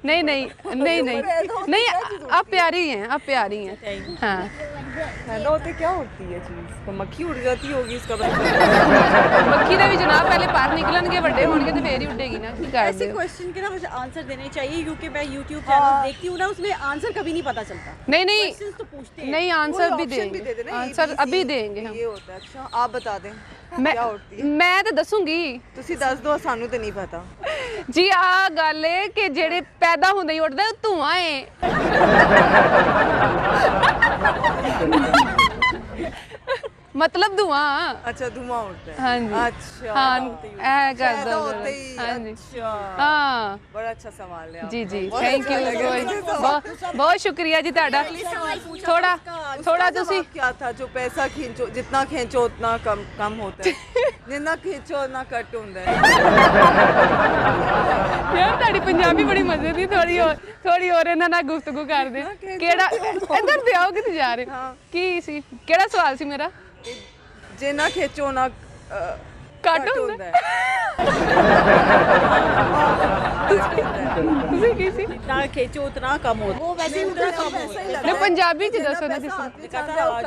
नहीं नहीं नहीं नहीं नहीं आप प्यारी हैं आप प्यारी हैं हाँ पैदा होते क्या उड़ती है चीज तो मक्खी उड़ जाती होगी इसका मक्खी ने भी जनाब पहले पर निकलणगे ਵੱਡੇ ਹੋਣਗੇ ਤੇ ਫੇਰ ਹੀ ਉੱਡੇਗੀ ना की कर ऐसे क्वेश्चन के ना मुझे आंसर देने चाहिए क्योंकि मैं YouTube चैनल देखती हूँ ना उसमें आंसर कभी नहीं पता चलता नहीं नहीं क्वेश्चंस तो पूछते हैं नहीं आंसर भी दे देंगे देना आंसर अभी देंगे हम ये होता है अच्छा आप बता दें क्या उड़ती है मैं तो दसूंगी ਤੁਸੀਂ ਦੱਸ ਦਿਓ ਸਾਨੂੰ ਤੇ ਨਹੀਂ ਪਤਾ जी आ गल है कि जेड़े पैदा होंदे ही उड़दा धुआं है मतलब धुआं अच्छा धुआं उड़ता है हाँ जी अच्छा हाँ ऐ कर पैदा दो होते ही हाँ जी अच्छा हाँ बड़ा अच्छा सवाल है जी जी बहुत थैंक अच्छा यू लगा। बहुत शुक्रिया जी ਤੁਹਾਡਾ थोड़ा थोड़ा उसका ਤੁਸੀਂ जवाब क्या था जो पैसा खींचो जितना खींचो उतना कम होता है जितना खींचो उतना कट होता है ਯਾਰ ਤੁਹਾਡੀ ਪੰਜਾਬੀ ਬੜੀ ਮਜ਼ੇ ਦੀ ਥੋੜੀ ਹੋਰ ਇਹਨਾਂ ਨਾਲ ਗੁਫ਼ਤਗੂ ਕਰਦੇ ਕਿਹੜਾ ਇੱਧਰ ਤੇ ਆਓ ਕਿੱਥੇ ਜਾ ਰਹੇ ਕੀ ਸੀ ਕਿਹੜਾ ਸਵਾਲ ਸੀ ਮੇਰਾ जितना खींचो ना ਕੱਟ ਹੁੰਦਾ है ਤੁਸੀਂ ਕੀ ਸੀ जितना खींचो उतना कम होता वो वैसे ही उतना कम होता है ਮੈਂ ਪੰਜਾਬੀ ਚ ਦੱਸੋ ਨਾ है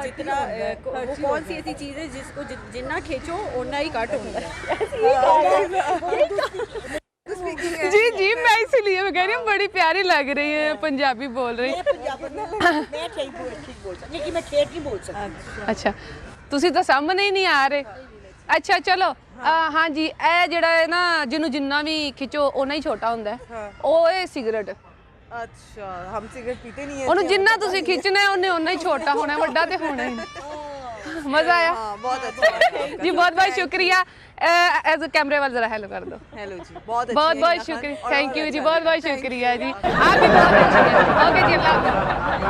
जितना वो कौन सी ऐसी चीज है जिसको जितना खींचो उतना ही कट होता है जी जी मैं इसीलिए मैं कह रही हूँ बड़ी प्यारी लग रही है पंजाबी बोल रही मैं पंजाबी में मैं ठीक बोल सकती लेकिन मैं ठेठ नहीं बोल सकती अच्छा ਤੁਸੀਂ ਤਾਂ ਸਾਹਮਣੇ ਹੀ ਨਹੀਂ ਆ ਰਹੇ ਅੱਛਾ ਚਲੋ ਹਾਂ ਜੀ ਇਹ ਜਿਹੜਾ ਹੈ ਨਾ ਜਿਹਨੂੰ ਜਿੰਨਾ ਵੀ ਖਿੱਚੋ ਉਨਾ ਹੀ ਛੋਟਾ ਹੁੰਦਾ ਹੈ ਉਹ ਹੈ ਸਿਗਰਟ अच्छा हम सिगरेट पीते नहीं है ਉਹਨੂੰ ਜਿੰਨਾ ਤੁਸੀਂ ਖਿੱਚਣਾ ਹੈ ਉਹਨੇ ਉਨਾ ਹੀ ਛੋਟਾ ਹੋਣਾ ਵੱਡਾ ਤੇ ਹੋਣਾ ਹੀ ਨਹੀਂ ਮਜ਼ਾ ਆਇਆ हाँ बहुत अच्छा जी बहुत बहुत शुक्रिया एज कैमरे वाले जरा हेलो कर दो हेलो जी बहुत बहुत शुक्रिया थैंक यू जी बहुत शुक्रिया जी आप भी बहुत अच्छी हैं ओके जी अल्लाह हाफ़िज़